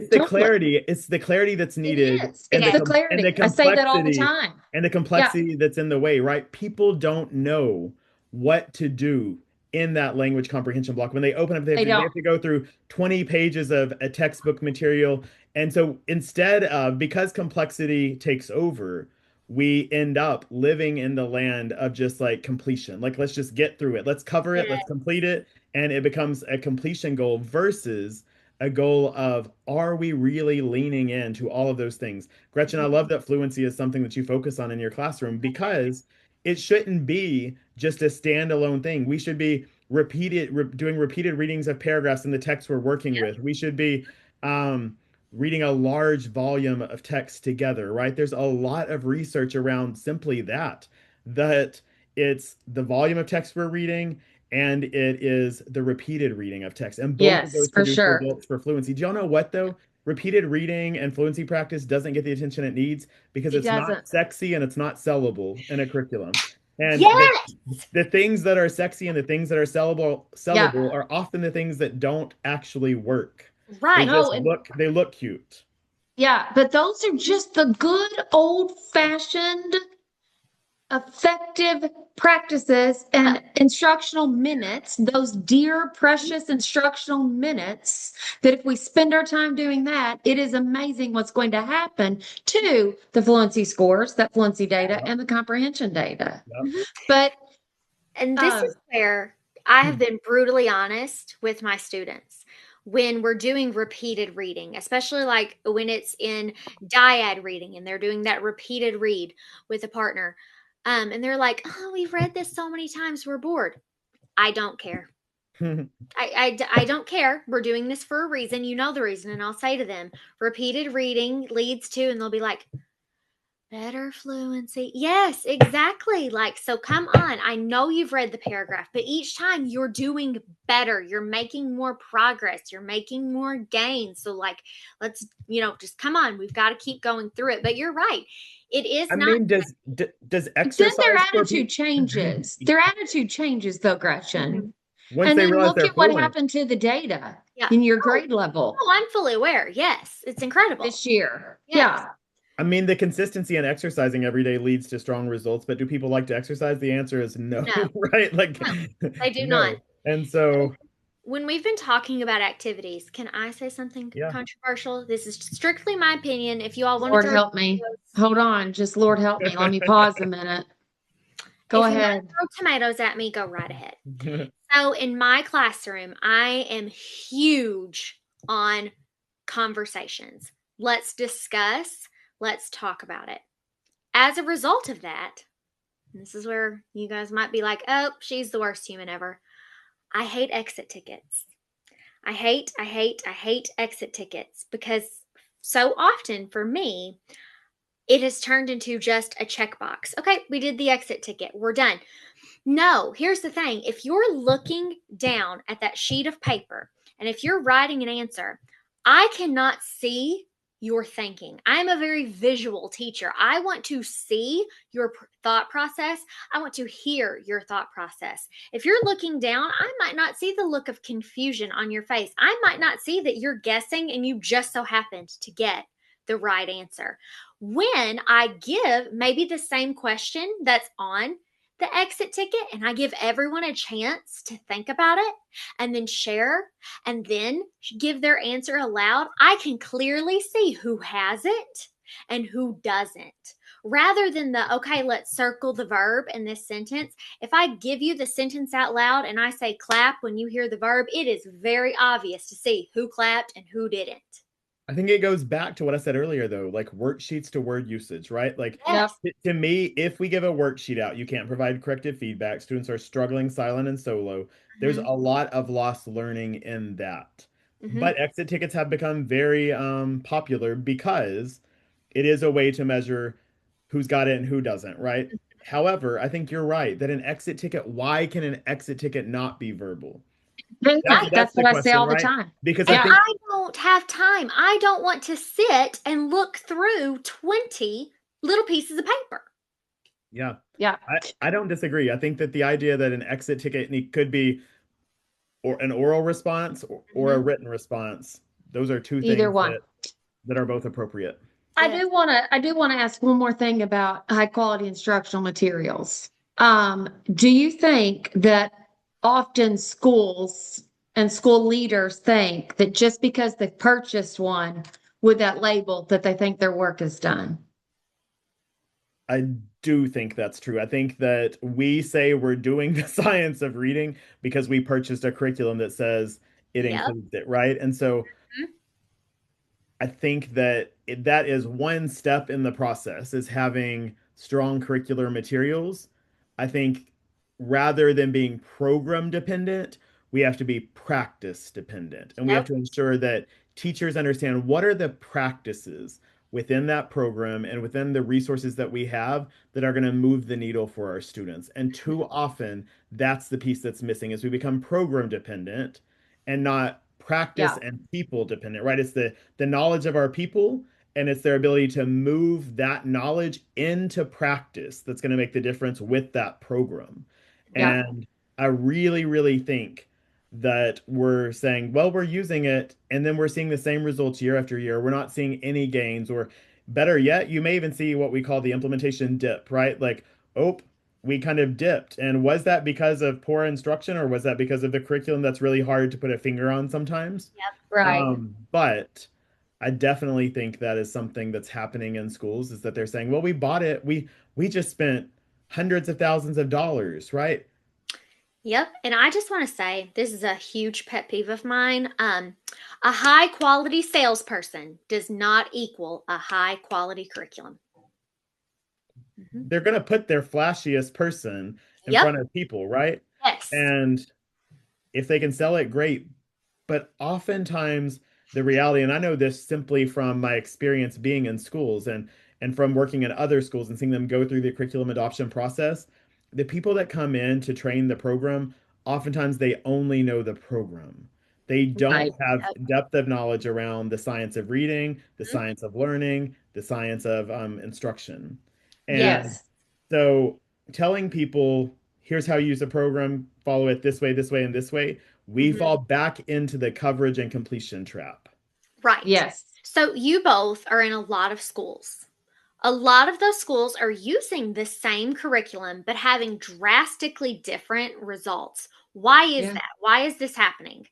it's the clarity that's It needed is. and It's Yes, the and the clarity. I say that all the complexity time. and the Yeah. complexity that's in the way, right? People don't know what to do in that language comprehension block. When they open up, They they don't. have to go through 20 pages of a textbook material. And so instead of, because complexity takes over, we end up living in the land of just like completion. Like, let's just get through it. Let's cover it. Let's yes, complete it. And it becomes a completion goal versus a goal of, are we really leaning into all of those things? Gretchen, I love that fluency is something that you focus on in your classroom because it shouldn't be just a standalone thing. We should be doing repeated readings of paragraphs in the text we're working with. We should be um, reading a large volume of text together, right? There's a lot of research around simply that, that it's the volume of text we're reading, and it is the repeated reading of text. And both of Yes, those for produce sure. results for fluency. Do y'all know what though? Repeated reading and fluency practice doesn't get the attention it needs because It it's not doesn't. sexy and it's not sellable in a curriculum. And Yes. the things that are sexy and the things that are Yeah. sellable are often the things that don't actually work. They Right. just No, and look cute. yeah, but those are just the good old-fashioned effective practices and instructional minutes, those dear, precious instructional minutes, that if we spend our time doing that, it is amazing what's going to happen to the fluency scores, that fluency data, Yep, and the comprehension data. yep. Mhm. But And this um, is where I have been brutally honest with my students when we're doing repeated reading, especially like when it's in dyad reading and they're doing that repeated read with a partner. And they're like, oh, we've read this so many times, we're bored. I don't care. I don't care. We're doing this for a reason. You know the reason. And I'll say to them, repeated reading leads to, and they'll be like, better fluency. Yes, exactly. Like, so come on. I know you've read the paragraph, but each time you're doing better. You're making more progress. You're making more gains. So, like, let's, just come on. We've got to keep going through it. But you're right. It is I not. mean, does then their exercise for attitude changes. Their attitude changes, though, Gretchen. Mhm. once And they then realize look they're at what fluent? happened to the data Yeah. in your Oh, grade level oh, I'm fully aware. Yes. It's incredible. this year. Yes. Yeah. I mean, the consistency in exercising every day leads to strong results, but do people like to exercise? The answer is no, No, right? Like, no, they do not. no. And so, When we've been talking about activities, can I say something yeah. controversial? This is strictly my opinion. If you all want to Lord throw help me. tomatoes, Hold on. Just Lord help me. Let me pause a minute. Go if you want to ahead. throw tomatoes at me, go right ahead. So in my classroom, I am huge on conversations. Let's discuss, let's talk about it. As a result of that, and this is where you guys might be like, oh, she's the worst human ever. I hate exit tickets. I hate exit tickets because so often for me, it has turned into just a checkbox. Okay, we did the exit ticket. We're done. No, here's the thing. If you're looking down at that sheet of paper and if you're writing an answer, I cannot see your thinking. I'm a very visual teacher. I want to see your thought process. I want to hear your thought process. If you're looking down, I might not see the look of confusion on your face. I might not see that you're guessing and you just so happened to get the right answer. When I give maybe the same question that's on the exit ticket and I give everyone a chance to think about it and then share and then give their answer aloud, I can clearly see who has it and who doesn't. Rather than okay, let's circle the verb in this sentence. If I give you the sentence out loud and I say clap when you hear the verb, it is very obvious to see who clapped and who didn't. I think it goes back to what I said earlier, though, like worksheets to word usage, right? Like, Yep. Yes. to me, if we give a worksheet out, you can't provide corrective feedback. Students are struggling silent and solo. There's a Mm-hmm. lot of lost learning in that. Mm-hmm. But exit tickets have become very popular because it is a way to measure who's got it and who doesn't, right? However, I think you're right that an exit ticket, why can an exit ticket not be verbal? Right. That's That's the what I say question, all the right? time. Because I And Yeah. think I don't have time. I don't want to sit and look through 20 little pieces of paper. yeah, Yeah. I don't disagree. I think that the idea that an exit ticket could be or an oral response or a Mm-hmm. written response, those are two Either things one. that are both appropriate. Yes. I do want to ask one more thing about high quality instructional materials. Do you think that often schools and school leaders think that just because they've purchased one with that label, that they think their work is done? I do think that's true. I think that we say we're doing the science of reading because we purchased a curriculum that says it Yep. includes it, right? And so I think that that is one step in the process is having strong curricular materials. I think rather than being program dependent, we have to be practice dependent. And we have Yep. to ensure that teachers understand what are the practices, within that program and within the resources that we have that are going to move the needle for our students. And too often, that's the piece that's missing is we become program dependent and not practice Yeah. and people dependent, right? It's the knowledge of our people and it's their ability to move that knowledge into practice that's going to make the difference with that program. Yeah. And I really, really think that we're saying, well, we're using it, and then we're seeing the same results year after year. We're not seeing any gains, or better yet, you may even see what we call the implementation dip, right? Like, oh, we kind of dipped. And was that because of poor instruction, or was that because of the curriculum that's really hard to put a finger on sometimes? Right. But I definitely think that is something that's happening in schools is that they're saying, well, we bought it. We just spent hundreds of thousands of dollars, right? Yep. And I just want to say this is a huge pet peeve of mine. A high quality salesperson does not equal a high quality curriculum. They're going to put their flashiest person in Yep. front of people, right? Yes. And if they can sell it, great. But oftentimes the reality, and I know this simply from my experience being in schools and from working in other schools and seeing them go through the curriculum adoption process, the people that come in to train the program, oftentimes they only know the program. They don't Right. have depth of knowledge around the science of reading, the Mhm. science of learning, the science of instruction. And Yes. so telling people, here's how you use the program, follow it this way, and this way, we Mhm. fall back into the coverage and completion trap. Right. Yes. So you both are in a lot of schools. A lot of those schools are using the same curriculum, but having drastically different results. Why is Yeah. that? Why is this happening?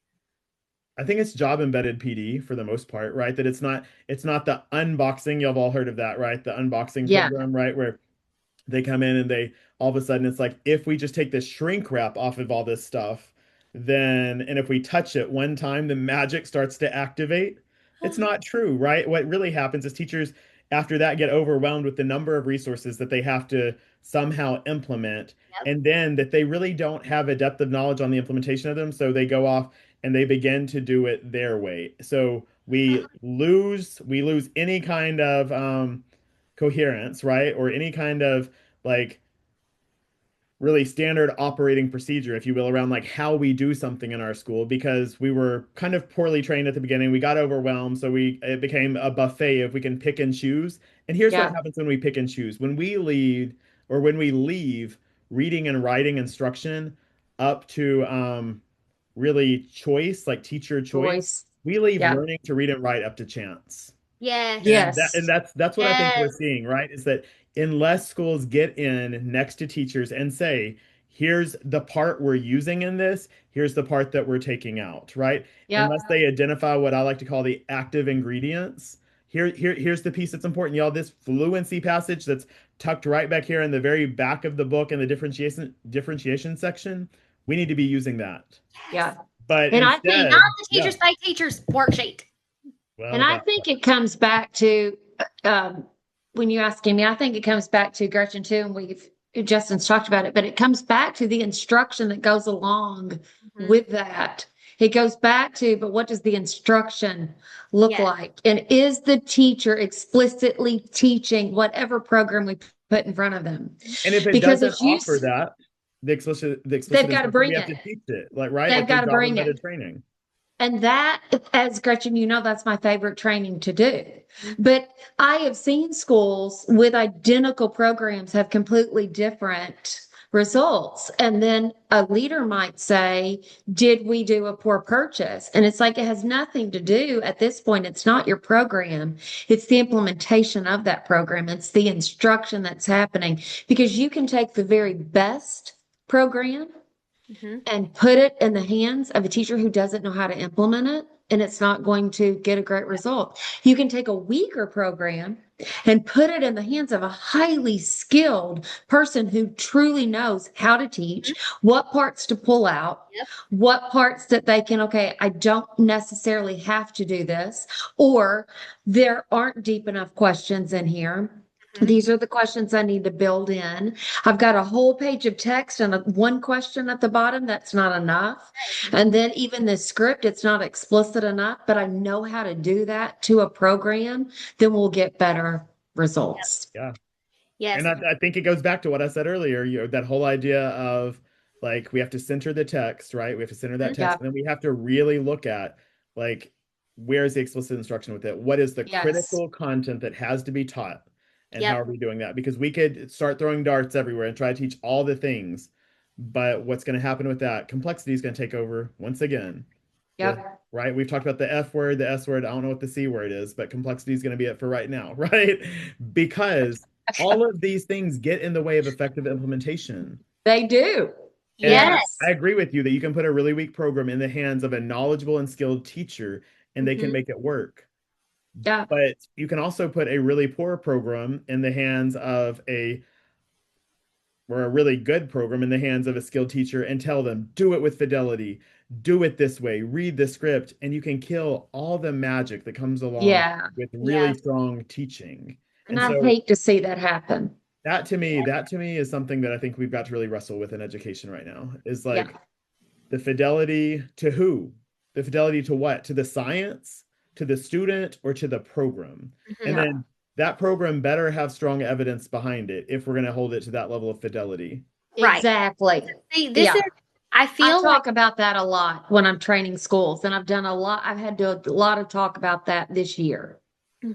I think it's job embedded PD for the most part, right? That it's not the unboxing. You've all heard of that, right? The unboxing Yeah. program, right? Where they come in and they all of a sudden it's like if we just take the shrink wrap off of all this stuff, then and if we touch it one time, the magic starts to activate. It's not true, right? What really happens is teachers after that get overwhelmed with the number of resources that they have to somehow implement, Yep. and then that they really don't have a depth of knowledge on the implementation of them, so they go off and they begin to do it their way. So we lose any kind of coherence, right? Or any kind of like really standard operating procedure, if you will, around like how we do something in our school because we were kind of poorly trained at the beginning. We got overwhelmed, so it became a buffet if we can pick and choose. And here's what Yeah. happens when we pick and choose. When we lead or when we leave reading and writing instruction up to really choice, like teacher choice, Choice. we leave Yeah. learning to read and write up to chance. Yes. And that and Yes. that's what I think we're Yes. seeing, right? Is that unless schools get in next to teachers and say, here's the part we're using in this, here's the part that we're taking out, right? Yep. Unless they identify what I like to call the active ingredients. Here's the piece that's important, y'all. This fluency passage that's tucked right back here in the very back of the book in the differentiation section. We need to be using that. Yeah. But And I think Not instead, the yeah, teachers by teachers worksheet. And well, I think it comes back to when you're asking me, I think it comes back to Gretchen too, and Justin's talked about it, but it comes back to the instruction that goes along Mhm. with that. It goes back to, but what does the instruction look Yes. like? And is the teacher explicitly teaching whatever program we put in front of them? and if it Because doesn't as you, offer that, the explicit they've got to instruction, we bring have to it. teach it, like right, They've like the got to job bring embedded it. training. And that, as Gretchen, you know, that's my favorite training to do. Mhm. But I have seen schools with identical programs have completely different results. And then a leader might say, did we do a poor purchase? And it's like, it has nothing to do at this point. It's not your program. It's the implementation of that program. It's the instruction that's happening because you can take the very best program Mhm. and put it in the hands of a teacher who doesn't know how to implement it, and it's not going to get a great result. You can take a weaker program and put it in the hands of a highly skilled person who truly knows how to teach, what parts to pull out, Yep. what parts that they can, okay, I don't necessarily have to do this, or there aren't deep enough questions in here. These are the questions I need to build in. I've got a whole page of text and one question at the bottom. That's not enough. And then even the script, it's not explicit enough, but I know how to do that to a program, then we'll get better results. Yeah. Yes. And I think it goes back to what I said earlier, that whole idea of like we have to center the text, right? We have to center that text, Yeah. and then we have to really look at like where's the explicit instruction with it? What is the critical content that has to be taught? And how are we doing that? Because we could start throwing darts everywhere and try to teach all the things, but what's going to happen with that? Complexity is going to take over once again. Yep. Right? We've talked about the F word, the S word. I don't know what the C word is, but complexity is going to be it for right now, right? Because all of these things get in the way of effective implementation. They do. And Yes. I agree with you that you can put a really weak program in the hands of a knowledgeable and skilled teacher and they can make it work. Yeah. But you can also put a really poor program in the hands of a really good program in the hands of a skilled teacher and tell them, do it with fidelity, do it this way, read the script, and you can kill all the magic that comes along with really strong teaching. And I hate to see that happen. That to me is something that I think we've got to really wrestle with in education right now, is like the fidelity to who? The fidelity to what? To the science, to the student, or to the program? And then that program better have strong evidence behind it if we're going to hold it to that level of fidelity. Right. Exactly. See, this is, I talk about that a lot when I'm training schools, and I've done a lot. I've had to do a lot of talk about that this year.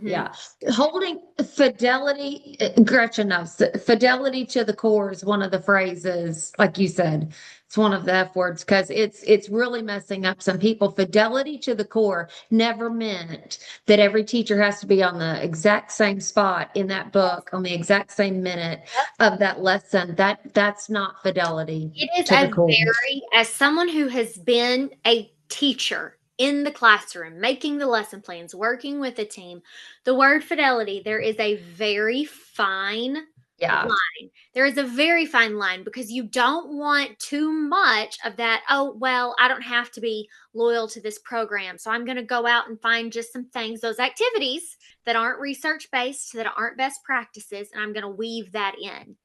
Yeah. Holding fidelity, Gretchen knows, fidelity to the core is one of the phrases, like you said, it's one of the F words because it's really messing up some people. Fidelity to the core never meant that every teacher has to be on the exact same spot in that book on the exact same minute of that lesson. That's not fidelity. It is as someone who has been a teacher in the classroom, making the lesson plans, working with a team, the word fidelity, there is a very fine line. There is a very fine line because you don't want too much of that. Oh, well, I don't have to be loyal to this program. So I'm going to go out and find just some things, those activities that aren't research based, that aren't best practices, and I'm going to weave that in.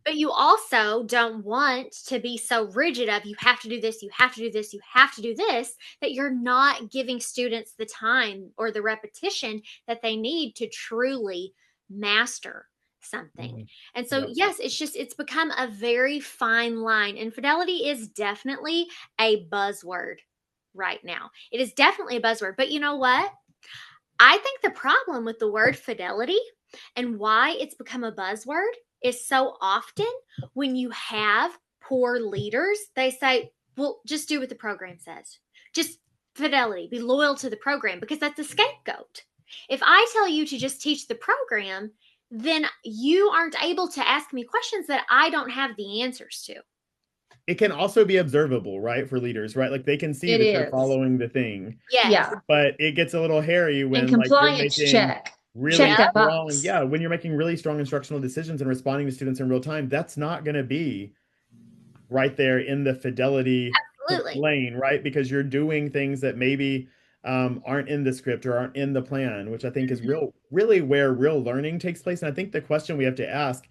But you also don't want to be so rigid of you have to do this, you have to do this, you have to do this, that you're not giving students the time or the repetition that they need to truly master something. And so, yes, it's become a very fine line. And fidelity is definitely a buzzword right now. It is definitely a buzzword. But you know what? I think the problem with the word fidelity and why it's become a buzzword is so often when you have poor leaders, they say, well, just do what the program says. Just fidelity, be loyal to the program, because that's a scapegoat. If I tell you to just teach the program, then you aren't able to ask me questions that I don't have the answers to. It can also be observable, right, for leaders, right? Like they can see that you're following the thing. Yeah. But it gets a little hairy when compliance like, check. Really check strong, when you're making really strong instructional decisions and responding to students in real time, that's not going to be right there in the fidelity lane, right? Because you're doing things that maybe aren't in the script or aren't in the plan, which I think is really where real learning takes place. And I think the question we have to ask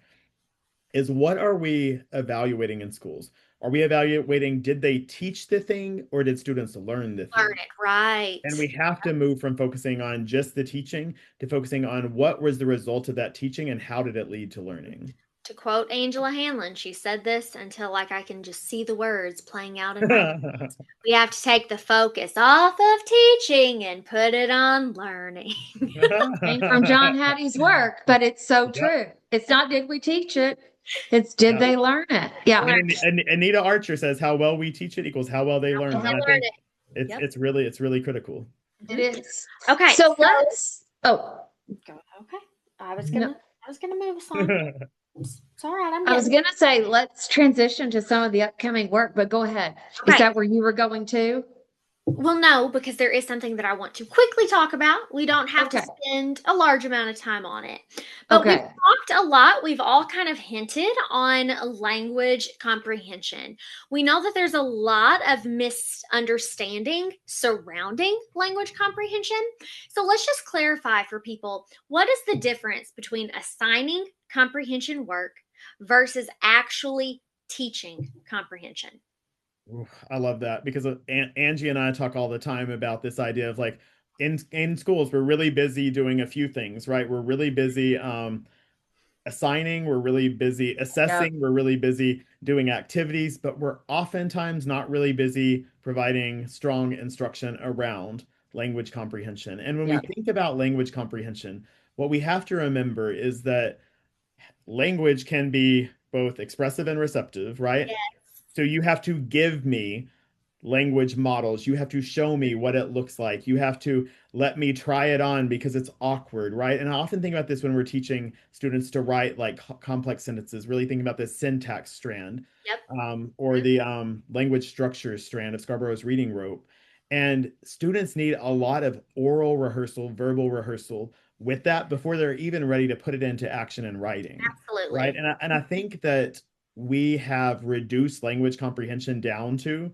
is, what are we evaluating in schools? Are we evaluating, did they teach the thing or did students learn the thing? Learn it, right. And we have to move from focusing on just the teaching to focusing on what was the result of that teaching and how did it lead to learning. To quote Angela Hanlin, she said this until like I can just see the words playing out in my head. We have to take the focus off of teaching and put it on learning. Came from John Hattie's work, but it's so true. It's not did we teach it? It's did they learn it? Yeah. And Anita Archer says how well we teach it equals how well they learn. And I think it's really critical. It is. Okay. So let's okay. I was gonna move us on. It's all right. I was gonna say let's transition to some of the upcoming work, but go ahead. Okay. Is that where you were going to? Well, no, because there is something that I want to quickly talk about. We don't have to Okay. spend a large amount of time on it. But we've Okay. talked a lot, we've all kind of hinted on language comprehension. We know that there's a lot of misunderstanding surrounding language comprehension. So let's just clarify for people, what is the difference between assigning comprehension work versus actually teaching comprehension? Ooh, I love that because Angie and I talk all the time about this idea of like in schools, we're really busy doing a few things, right? We're really busy assigning, we're really busy Yeah. assessing, we're really busy doing activities, but we're oftentimes not really busy providing strong instruction around language comprehension. And when we Yeah. think about language comprehension, what we have to remember is that language can be both expressive and receptive, right? Yes. So you have to give me language models. You have to show me what it looks like. You have to let me try it on because it's awkward, right? And I often think about this when we're teaching students to write like complex sentences, really think about the syntax strand Yep. or the language structure strand of Scarborough's reading rope. And students need a lot of oral rehearsal, verbal rehearsal with that before they're even ready to put it into action in writing, right? Absolutely. And I think that we have reduced language comprehension down to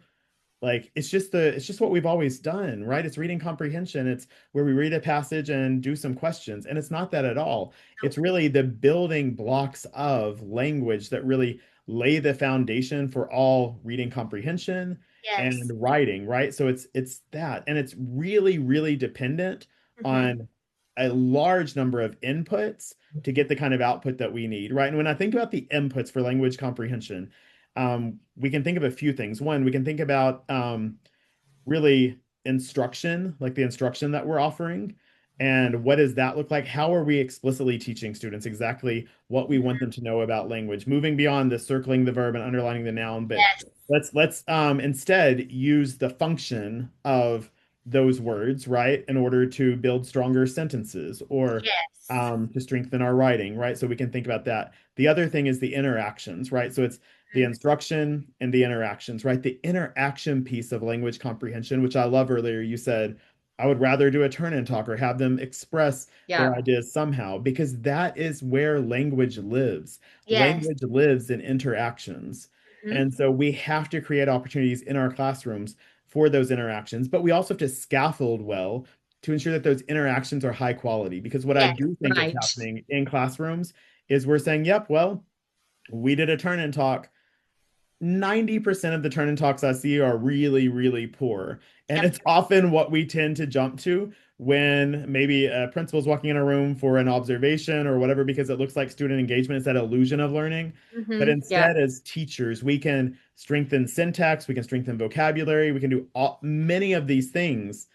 like it's just what we've always done, right? It's reading comprehension. It's where we read a passage and do some questions. And it's not that at all. It's really the building blocks of language that really lay the foundation for all reading comprehension and Yes. writing, right? So it's that. And it's really, really dependent Hmm. on a large number of inputs to get the kind of output that we need, right? And when I think about the inputs for language comprehension, we can think of a few things. One, we can think about really instruction, like the instruction that we're offering. And what does that look like? How are we explicitly teaching students exactly what we want them to know about language? Moving beyond the circling the verb and underlining the noun, but Yes. let's instead use the function of those words, right, in order to build stronger sentences or Yes. to strengthen our writing, right? So we can think about that. The other thing is the interactions, right? So it's the Mm. instruction and the interactions, right? The interaction piece of language comprehension, which I love earlier, you said, I would rather do a turn and talk or have them express their Yeah. ideas somehow, because that is where language lives. Yes. Language lives in interactions. Hmm. And so we have to create opportunities in our classrooms for those interactions, but we also have to scaffold well to ensure that those interactions are high quality. Because what I Yes. do think is Right. happening in classrooms is we're saying, yep, well, we did a turn and talk. 90% of the turn and talks I see are really, really poor. And Yep. it's often what we tend to jump to when maybe a principal's walking in a room for an observation or whatever, because it looks like student engagement is that illusion of learning. But Hmm. Yeah. instead, as teachers, we can strengthen syntax, we can strengthen vocabulary, we can do many of these things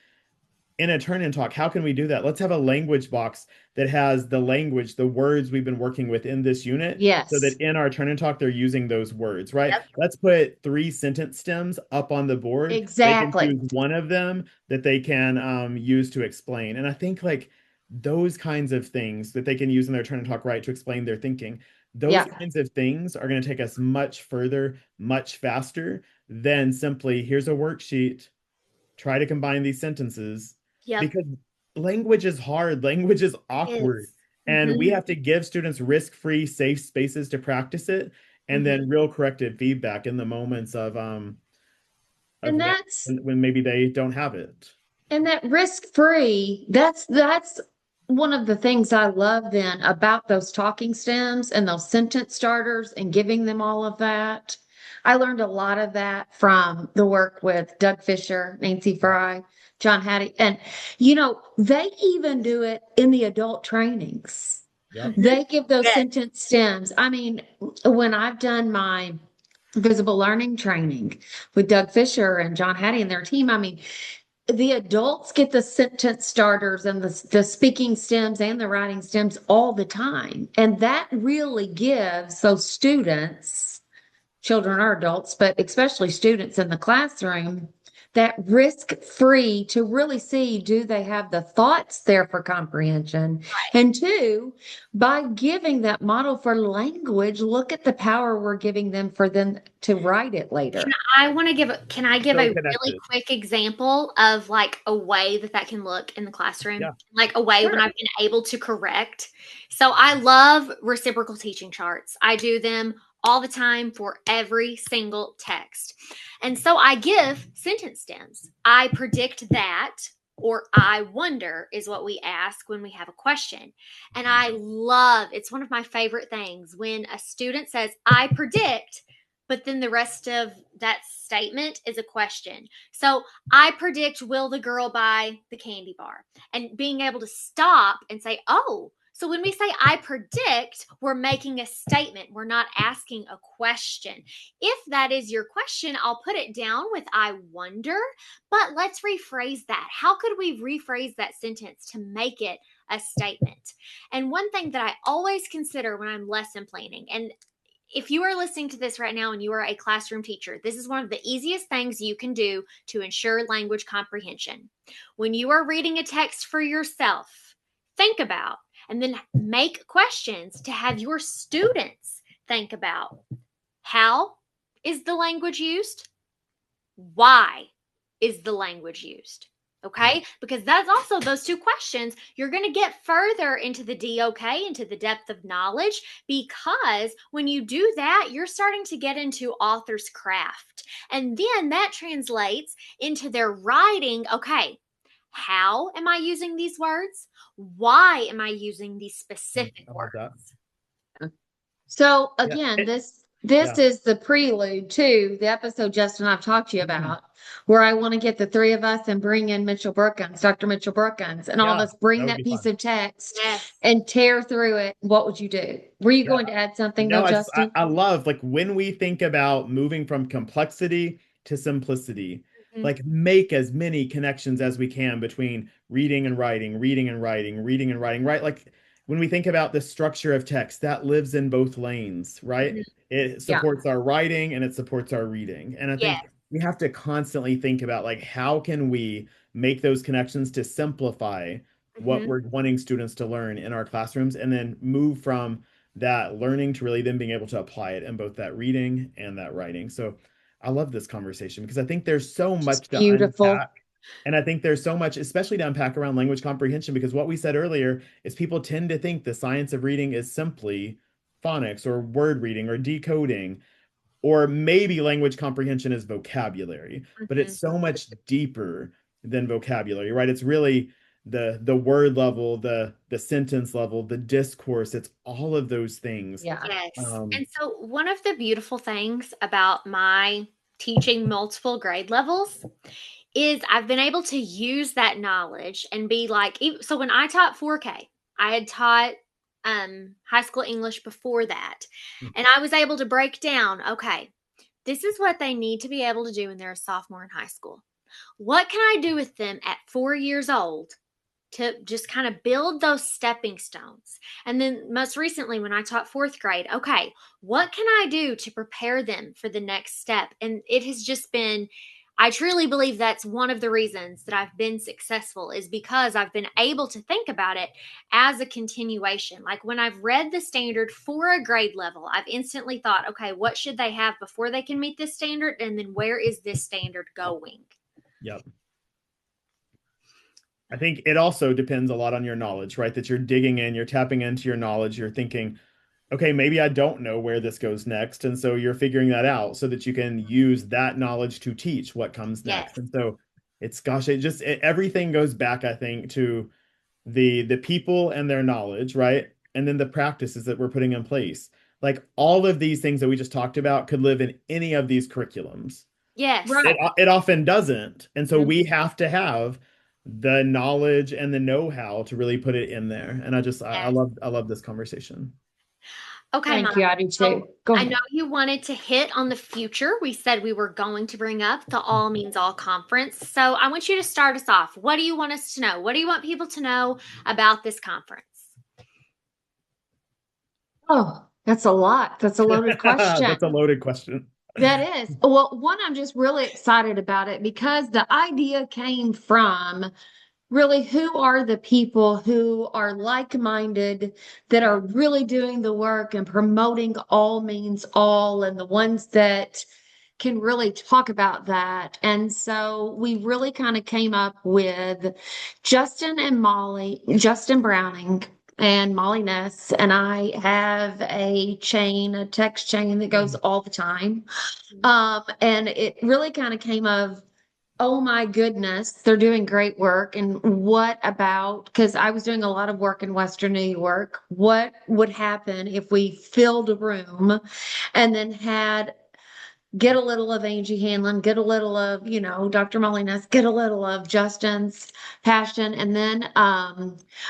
in a turn and talk. How can we do that? Let's have a language box that has the language, the words we've been working with in this unit, so that Yes. in our turn and talk, they're using those words, right? Yep. Let's put 3 sentence stems up on the board. They can Exactly. choose one of them that they can use to explain. And I think like those kinds of things that they can use in their turn and talk, right, to explain their thinking, those Yeah. kinds of things are going to take us much further, much faster than simply here's a worksheet, try to combine these sentences, Yep. because language is hard, language is awkward, Is. and we Hmm. have to give students risk-free, safe spaces to practice it, and Hmm. then real corrective feedback in the moments of And that's when maybe they don't have it. And that risk-free, that's one of the things I love then about those talking stems and those sentence starters and giving them all of that. I learned a lot of that from the work with Doug Fisher, Nancy Fry, John Hattie. And, they even do it in the adult trainings. Yep. Hmm. They give those Yes. sentence stems. I mean, when I've done my visible learning training with Doug Fisher and John Hattie and their team, I mean, the adults get the sentence starters and the speaking stems and the writing stems all the time. And that really gives those students, children or adults, but especially students in the classroom, that risk-free to really see, do they have the thoughts there for comprehension? And two, by giving that model for language, look at the power we're giving them for them to write it later. Can I give So a really connected. quick example of like a way that can look in the classroom? Yeah. Like a way when Sure. I've been able to correct. So I love reciprocal teaching charts. I do them all the time for every single text. And so I give sentence stems. I predict that, or I wonder is what we ask when we have a question. And I love, it's one of my favorite things when a student says, I predict, but then the rest of that statement is a question. So I predict, will the girl buy the candy bar? And being able to stop and say, oh, so when we say I predict, we're making a statement. We're not asking a question. If that is your question, I'll put it down with I wonder, but let's rephrase that. How could we rephrase that sentence to make it a statement? And one thing that I always consider when I'm lesson planning, and if you are listening to this right now and you are a classroom teacher, this is one of the easiest things you can do to ensure language comprehension. When you are reading a text for yourself, think about and then make questions to have your students think about. How is the language used? Why is the language used? Okay, because that's also those two questions. You're going to get further into the DOK, into the depth of knowledge, because when you do that, you're starting to get into author's craft. And then that translates into their writing. Okay, how am I using these words? Why am I using these specific words? So again, Yeah. this is the prelude to the episode Justin and I've talked to you about, where I want to get the three of us and bring in Mitchell Brookins, Dr. Mitchell Brookins, and all of us bring that piece of text and tear through it. What would you do? Were you going to add something though, Justin? I love like when we think about moving from complexity to simplicity, like make as many connections as we can between reading and writing, reading and writing, reading and writing, right? Like when we think about the structure of text, that lives in both lanes, right? It supports our writing and it supports our reading. And I think we have to constantly think about like how can we make those connections to simplify what we're wanting students to learn in our classrooms, and then move from that learning to really then being able to apply it in both that reading and that writing. So I love this conversation because I think there's so much to unpack. And I think there's so much, especially to unpack around language comprehension, because what we said earlier is people tend to think the science of reading is simply phonics or word reading or decoding, or maybe language comprehension is vocabulary, but it's so much deeper than vocabulary, right? It's really the word level, the sentence level, the discourse. It's all of those things. Yes. And so one of the beautiful things about my teaching multiple grade levels is I've been able to use that knowledge and be like, so when I taught 4K, I had taught high school English before that. And I was able to break down, okay, this is what they need to be able to do when they're a sophomore in high school. What can I do with them at 4 years old to just kind of build those stepping stones? And then most recently when I taught 4th grade, okay, what can I do to prepare them for the next step? And it has just been, I truly believe that's one of the reasons that I've been successful, is because I've been able to think about it as a continuation. Like when I've read the standard for a grade level, I've instantly thought, okay, what should they have before they can meet this standard? And then where is this standard going? Yep. I think it also depends a lot on your knowledge, right? That you're digging in, you're tapping into your knowledge, you're thinking, okay, maybe I don't know where this goes next. And so you're figuring that out so that you can use that knowledge to teach what comes next. And so it's, gosh, everything goes back, I think, to the people and their knowledge, right? And then the practices that we're putting in place. Like all of these things that we just talked about could live in any of these curriculums. Yes. Right. It often doesn't. And so we have to have the knowledge and the know-how to really put it in there. And I love this conversation. Okay, Thank you. I do too. Go I ahead. know you wanted to hit on the future. We said we were going to bring up the All Means All conference. So I want you to start us off. What do you want us to know? What do you want people to know about this conference? Oh, that's a lot. That's a loaded question. That's a loaded question. That is. Well, one, I'm just really excited about it because the idea came from really who are the people who are like-minded that are really doing the work and promoting all means all, and the ones that can really talk about that. And so we really kind of came up with Justin Browning and Molly Ness, and I have a text chain that goes all the time. And it really kind of came of, oh my goodness, they're doing great work. And what about, because I was doing a lot of work in Western New York, what would happen if we filled a room and then get a little of Angie Hanlin, get a little of, Dr. Molinas, get a little of Justin's passion. And then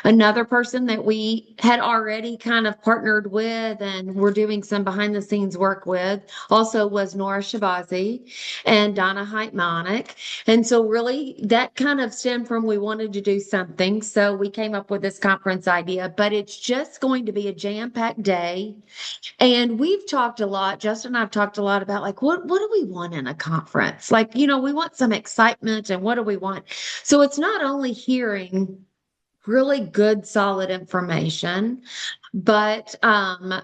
another person that we had already kind of partnered with and we're doing some behind the scenes work with also was Nora Shabazi and Donna Heitmonic. And so really that kind of stemmed from we wanted to do something. So we came up with this conference idea, but it's just going to be a jam-packed day. And we've talked a lot, Justin and I've talked a lot about like, what do we want in a conference? Like, we want some excitement and what do we want? So it's not only hearing really good, solid information, but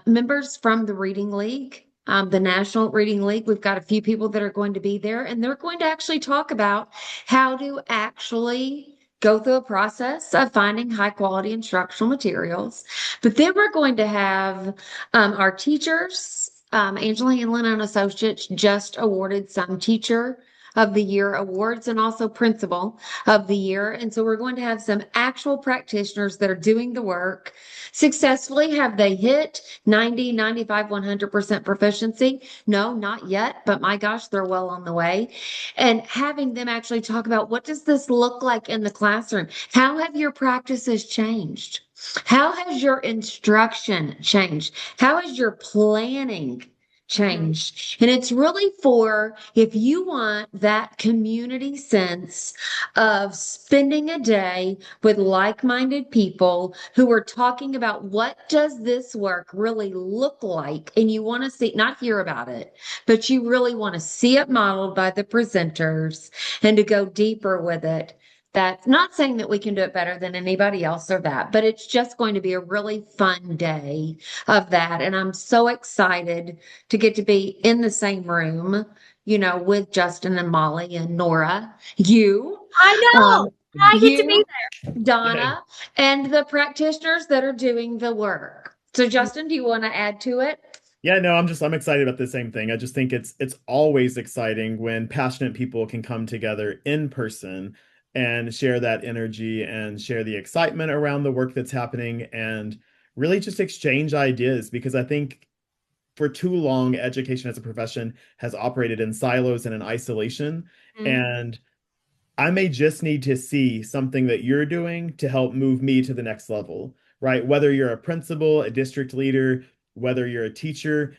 members from the Reading League, the National Reading League, we've got a few people that are going to be there and they're going to actually talk about how to actually go through a process of finding high quality instructional materials. But then we're going to have our teachers. Angela Hanlin and Associates just awarded some Teacher of the Year awards and also Principal of the Year. And so we're going to have some actual practitioners that are doing the work successfully. Have they hit 90, 95, 100% proficiency? No, not yet, but my gosh, they're well on the way. And having them actually talk about what does this look like in the classroom? How have your practices changed? How has your instruction changed? How has your planning changed? And it's really for if you want that community sense of spending a day with like-minded people who are talking about what does this work really look like, and you want to see, not hear about it, but you really want to see it modeled by the presenters and to go deeper with it. That's not saying that we can do it better than anybody else or that, but it's just going to be a really fun day of that. And I'm so excited to get to be in the same room, with Justin and Molly and Nora, I know. I get to be there, Donna, and the practitioners that are doing the work. So Justin, do you want to add to it? Yeah, no, I'm excited about the same thing. I just think it's always exciting when passionate people can come together in person and share that energy and share the excitement around the work that's happening and really just exchange ideas, because I think for too long education as a profession has operated in silos and in isolation. And I may just need to see something that you're doing to help move me to the next level, right? Whether you're a principal, a district leader, whether you're a teacher,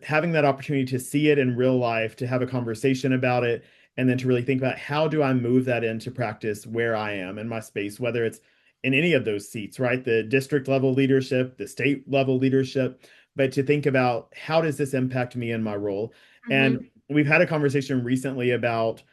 having that opportunity to see it in real life, to have a conversation about it, and then to really think about how do I move that into practice where I am in my space, whether it's in any of those seats, right? The district level leadership, the state level leadership, but to think about how does this impact me in my role? And we've had a conversation recently about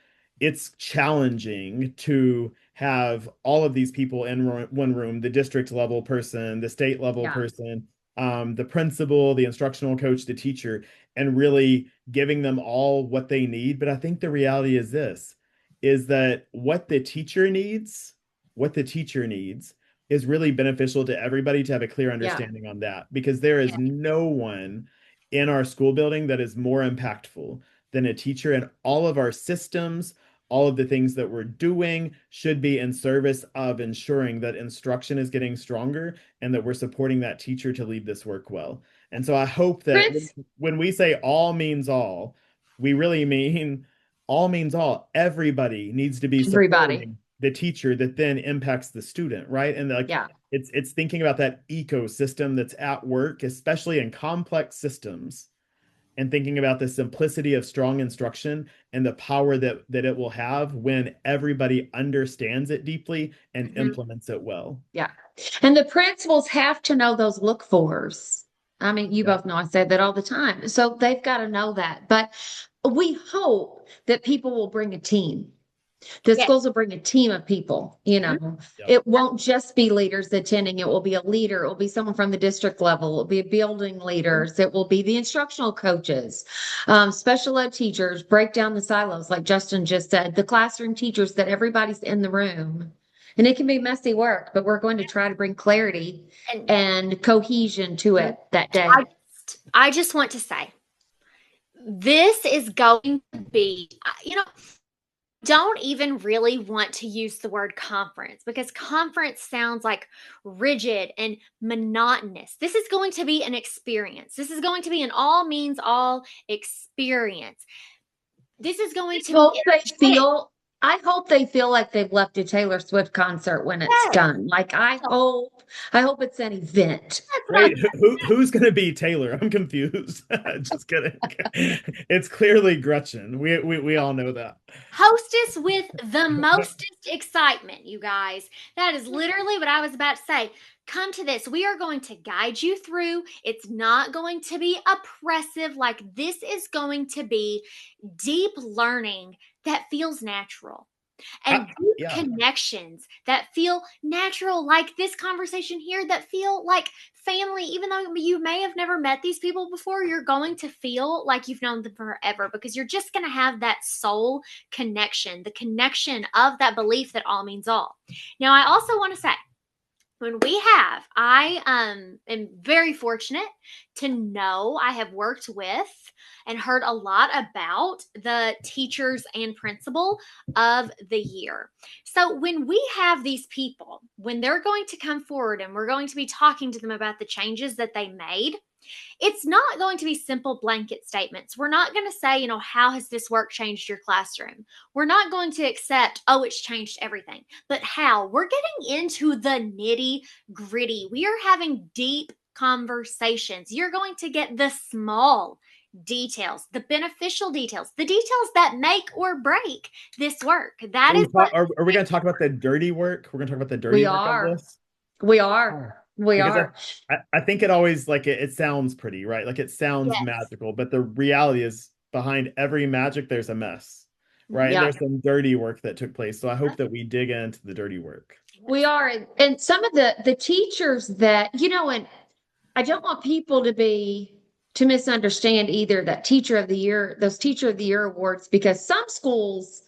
it's challenging to have all of these people in one room, the district level person, the state level person, the principal, the instructional coach, the teacher, and really giving them all what they need. But I think the reality is this, is that what the teacher needs is really beneficial to everybody to have a clear understanding on that, because there is no one in our school building that is more impactful than a teacher, and all of our systems, all of the things that we're doing should be in service of ensuring that instruction is getting stronger and that we're supporting that teacher to lead this work well. And so I hope that when we say all means all, we really mean all means all. Everybody needs to be supporting the teacher that then impacts the student, right? And it's thinking about that ecosystem that's at work, especially in complex systems, and thinking about the simplicity of strong instruction and the power that it will have when everybody understands it deeply and implements it well. Yeah. And the principals have to know those look-fors. I mean, you both know I say that all the time. So they've got to know that. But we hope that people will bring a team. The Yes. schools will bring a team of people, Yep. It won't just be leaders attending. It will be a leader. It will be someone from the district level. It will be building leaders. It will be the instructional coaches, special ed teachers, break down the silos, like Justin just said, the classroom teachers, that everybody's in the room. And it can be messy work, but we're going to try to bring clarity and cohesion to it that day. I just want to say, this is going to be, don't even really want to use the word conference, because conference sounds like rigid and monotonous. This is going to be an experience. This is going to be an all means all experience. This is going to I hope they feel like they've left a Taylor Swift concert when it's done. Like, I hope it's an event. Wait, who's going to be Taylor? I'm confused. Just kidding. It's clearly Gretchen. We all know that. Hostess with the mostest excitement, you guys. That is literally what I was about to say. Come to this. We are going to guide you through. It's not going to be oppressive. Like, this is going to be deep learning that feels natural, and deep connections that feel natural, like this conversation here, that feel like family. Even though you may have never met these people before, you're going to feel like you've known them forever, because you're just going to have that soul connection, the connection of that belief that all means all. Now, I also want to say, I am very fortunate to know I have worked with and heard a lot about the teachers and principal of the year. So when we have these people, when they're going to come forward and we're going to be talking to them about the changes that they made, it's not going to be simple blanket statements. We're not going to say, how has this work changed your classroom? We're not going to accept, oh, it's changed everything. But how? We're getting into the nitty gritty. We are having deep conversations. You're going to get the small details, the beneficial details, the details that make or break this work. Are we going to talk about the dirty work? We're going to talk about the dirty work of this? We are. I think it always, like, it sounds pretty, right? Like, it sounds magical, but the reality is, behind every magic, there's a mess, right? Yeah. There's some dirty work that took place. So I hope that we dig into the dirty work. We are. And some of the teachers that, and I don't want people to misunderstand either that teacher of the year, those teacher of the year awards, because some schools,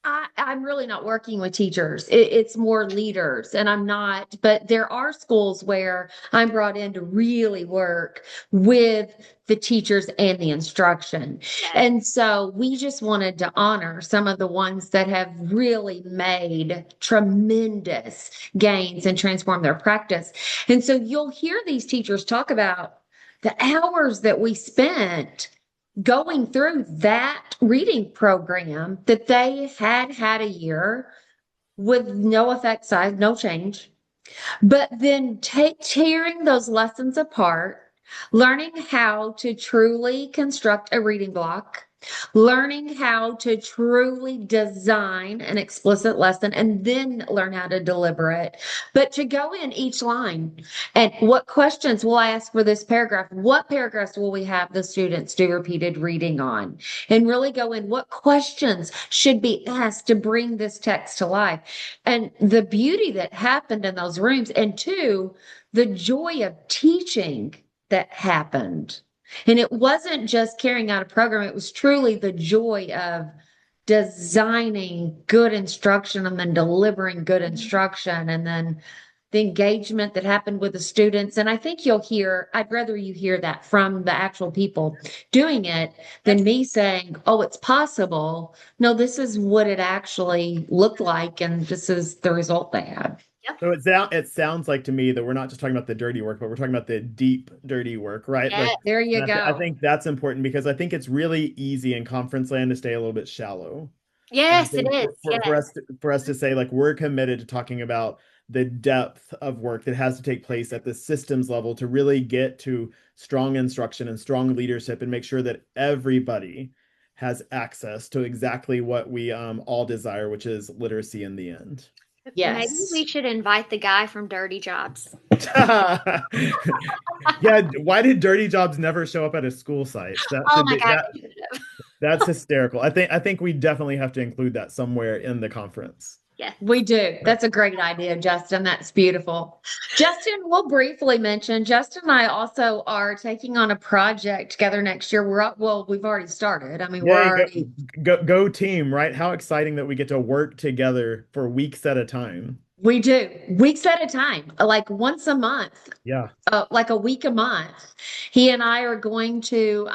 I'm really not working with teachers. It's more leaders, and I'm not, but there are schools where I'm brought in to really work with the teachers and the instruction. Yes. And so we just wanted to honor some of the ones that have really made tremendous gains and transformed their practice. And so you'll hear these teachers talk about the hours that we spent going through that reading program that they had a year with no effect size, no change, but then tearing those lessons apart, learning how to truly construct a reading block, learning how to truly design an explicit lesson, and then learn how to deliver it. But to go in each line, and what questions will I ask for this paragraph? What paragraphs will we have the students do repeated reading on? And really go in, what questions should be asked to bring this text to life? And the beauty that happened in those rooms, and two, the joy of teaching that happened. And it wasn't just carrying out a program. It was truly the joy of designing good instruction and then delivering good instruction, and then the engagement that happened with the students. And I think I'd rather you hear that from the actual people doing it than me saying, oh, it's possible. No, this is what it actually looked like, and this is the result they had. So it sounds like to me that we're not just talking about the dirty work, but we're talking about the deep, dirty work, right? Yes. Like, there you go. I think that's important, because I think it's really easy in conference land to stay a little bit shallow. Yes, it is. For us to say, like, we're committed to talking about the depth of work that has to take place at the systems level to really get to strong instruction and strong leadership, and make sure that everybody has access to exactly what we all desire, which is literacy in the end. Yes. Maybe we should invite the guy from Dirty Jobs. Yeah, why did Dirty Jobs never show up at a school site? Oh my God. That's hysterical. I think we definitely have to include that somewhere in the conference. Yeah. We do. That's a great idea, Justin. That's beautiful. Justin, we'll briefly mention, Justin and I also are taking on a project together next year. We've already started. I mean, we're Yay, already, go team, right? How exciting that we get to work together for weeks at a time. we do weeks at a time, like once a month, Yeah. like a week a month. He and I are going to,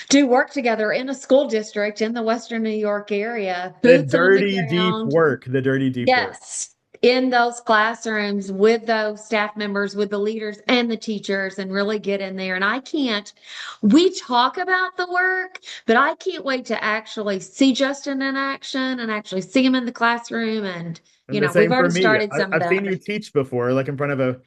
do work together in a school district in the Western New York area, The boots on the dirty deep ground. work, the dirty deep work. Yes, in those classrooms with those staff members, with the leaders and the teachers, and really get in there. And we talk about the work, but I can't wait to actually see Justin in action and actually see him in the classroom. And, And the we've same for already me. started some of I've seen you that. teach before, like in front of a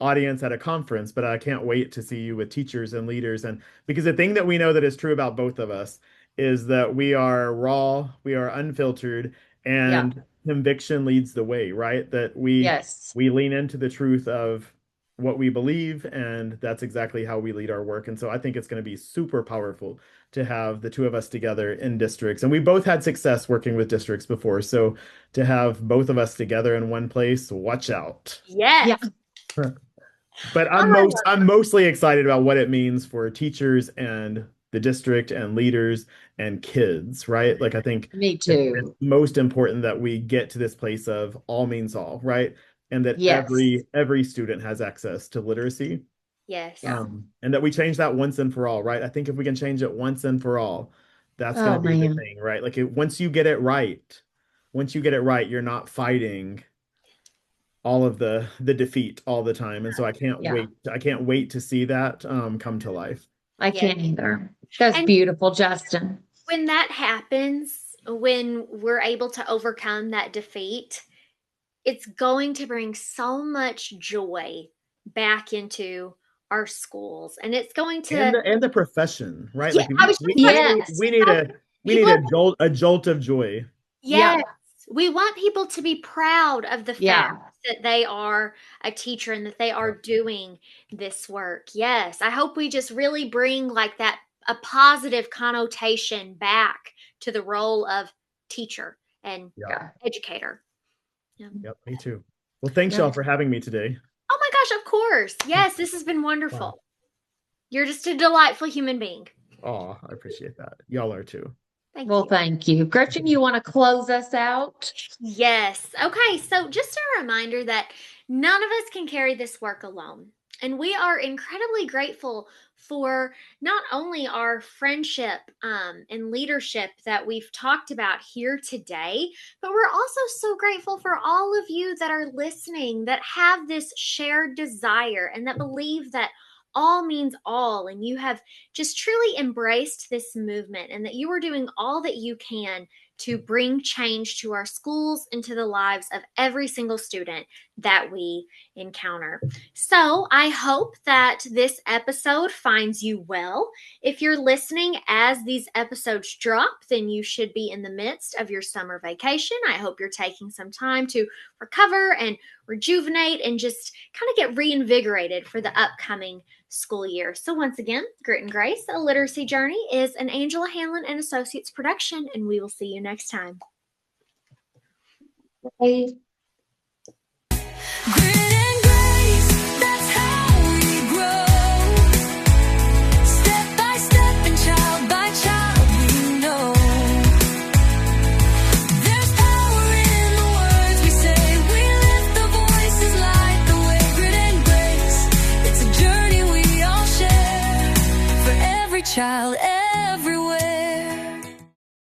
audience at a conference, but I can't wait to see you with teachers and leaders. And because the thing that we know that is true about both of us is that we are raw, we are unfiltered, Yeah. and conviction leads the way, right? That we Yes. lean into the truth of what we believe, and that's exactly how we lead our work. And so I think it's going to be super powerful to have the two of us together in districts. And we both had success working with districts before. So to have both of us together in one place, watch out. Yes. Yeah. But I'm mostly excited about what it means for teachers and the district and leaders and kids, right? Like I think Me it's too. most important that we get to this place of all means all, right? And that Yes. every student has access to literacy. Yes. Yeah. And that we change that once and for all, right? I think if we can change it once and for all, that's Oh, going to be the man. thing, right? Like once you get it right, you're not fighting all of the defeat all the time. And so I can't Yeah. wait to see that come to life. I Yeah. can't either. That's And- beautiful, Justin. When that happens, when we're able to overcome that defeat, it's going to bring so much joy back into our schools, and it's going to And the profession, right? Yeah, Like I was just we, like, we need a jolt of joy. yes, we want people to be proud of the Yeah. fact that they are a teacher and that they are doing this work. Yes, I hope we just really bring like that a positive connotation back to the role of teacher and Yeah. educator. Yep, me too. Well, thanks Yeah. y'all for having me today. Oh my gosh, of course. Yes, this has been wonderful. Wow. You're just a delightful human being. Oh, I appreciate that. Y'all are too. Thank Well, you. thank you. Gretchen, you want to close us out? Yes. Okay. So, just a reminder that none of us can carry this work alone. And we are incredibly grateful for not only our friendship and leadership that we've talked about here today, but we're also so grateful for all of you that are listening that have this shared desire and that believe that all means all, and you have just truly embraced this movement and that you are doing all that you can to bring change to our schools and to the lives of every single student that we encounter. So I hope that this episode finds you well. If you're listening as these episodes drop, then you should be in the midst of your summer vacation. I hope you're taking some time to recover and rejuvenate and just kind of get reinvigorated for the upcoming school year. So once again, Grit and Grace, A Literacy Journey is an Angela Hanlin and Associates production, and we will see you next time. Hey. Grit and grace, that's how we grow. Step by step and child by child, we know. There's power in the words we say. We lift the voices light the way. Grit and grace, it's a journey we all share. For every child,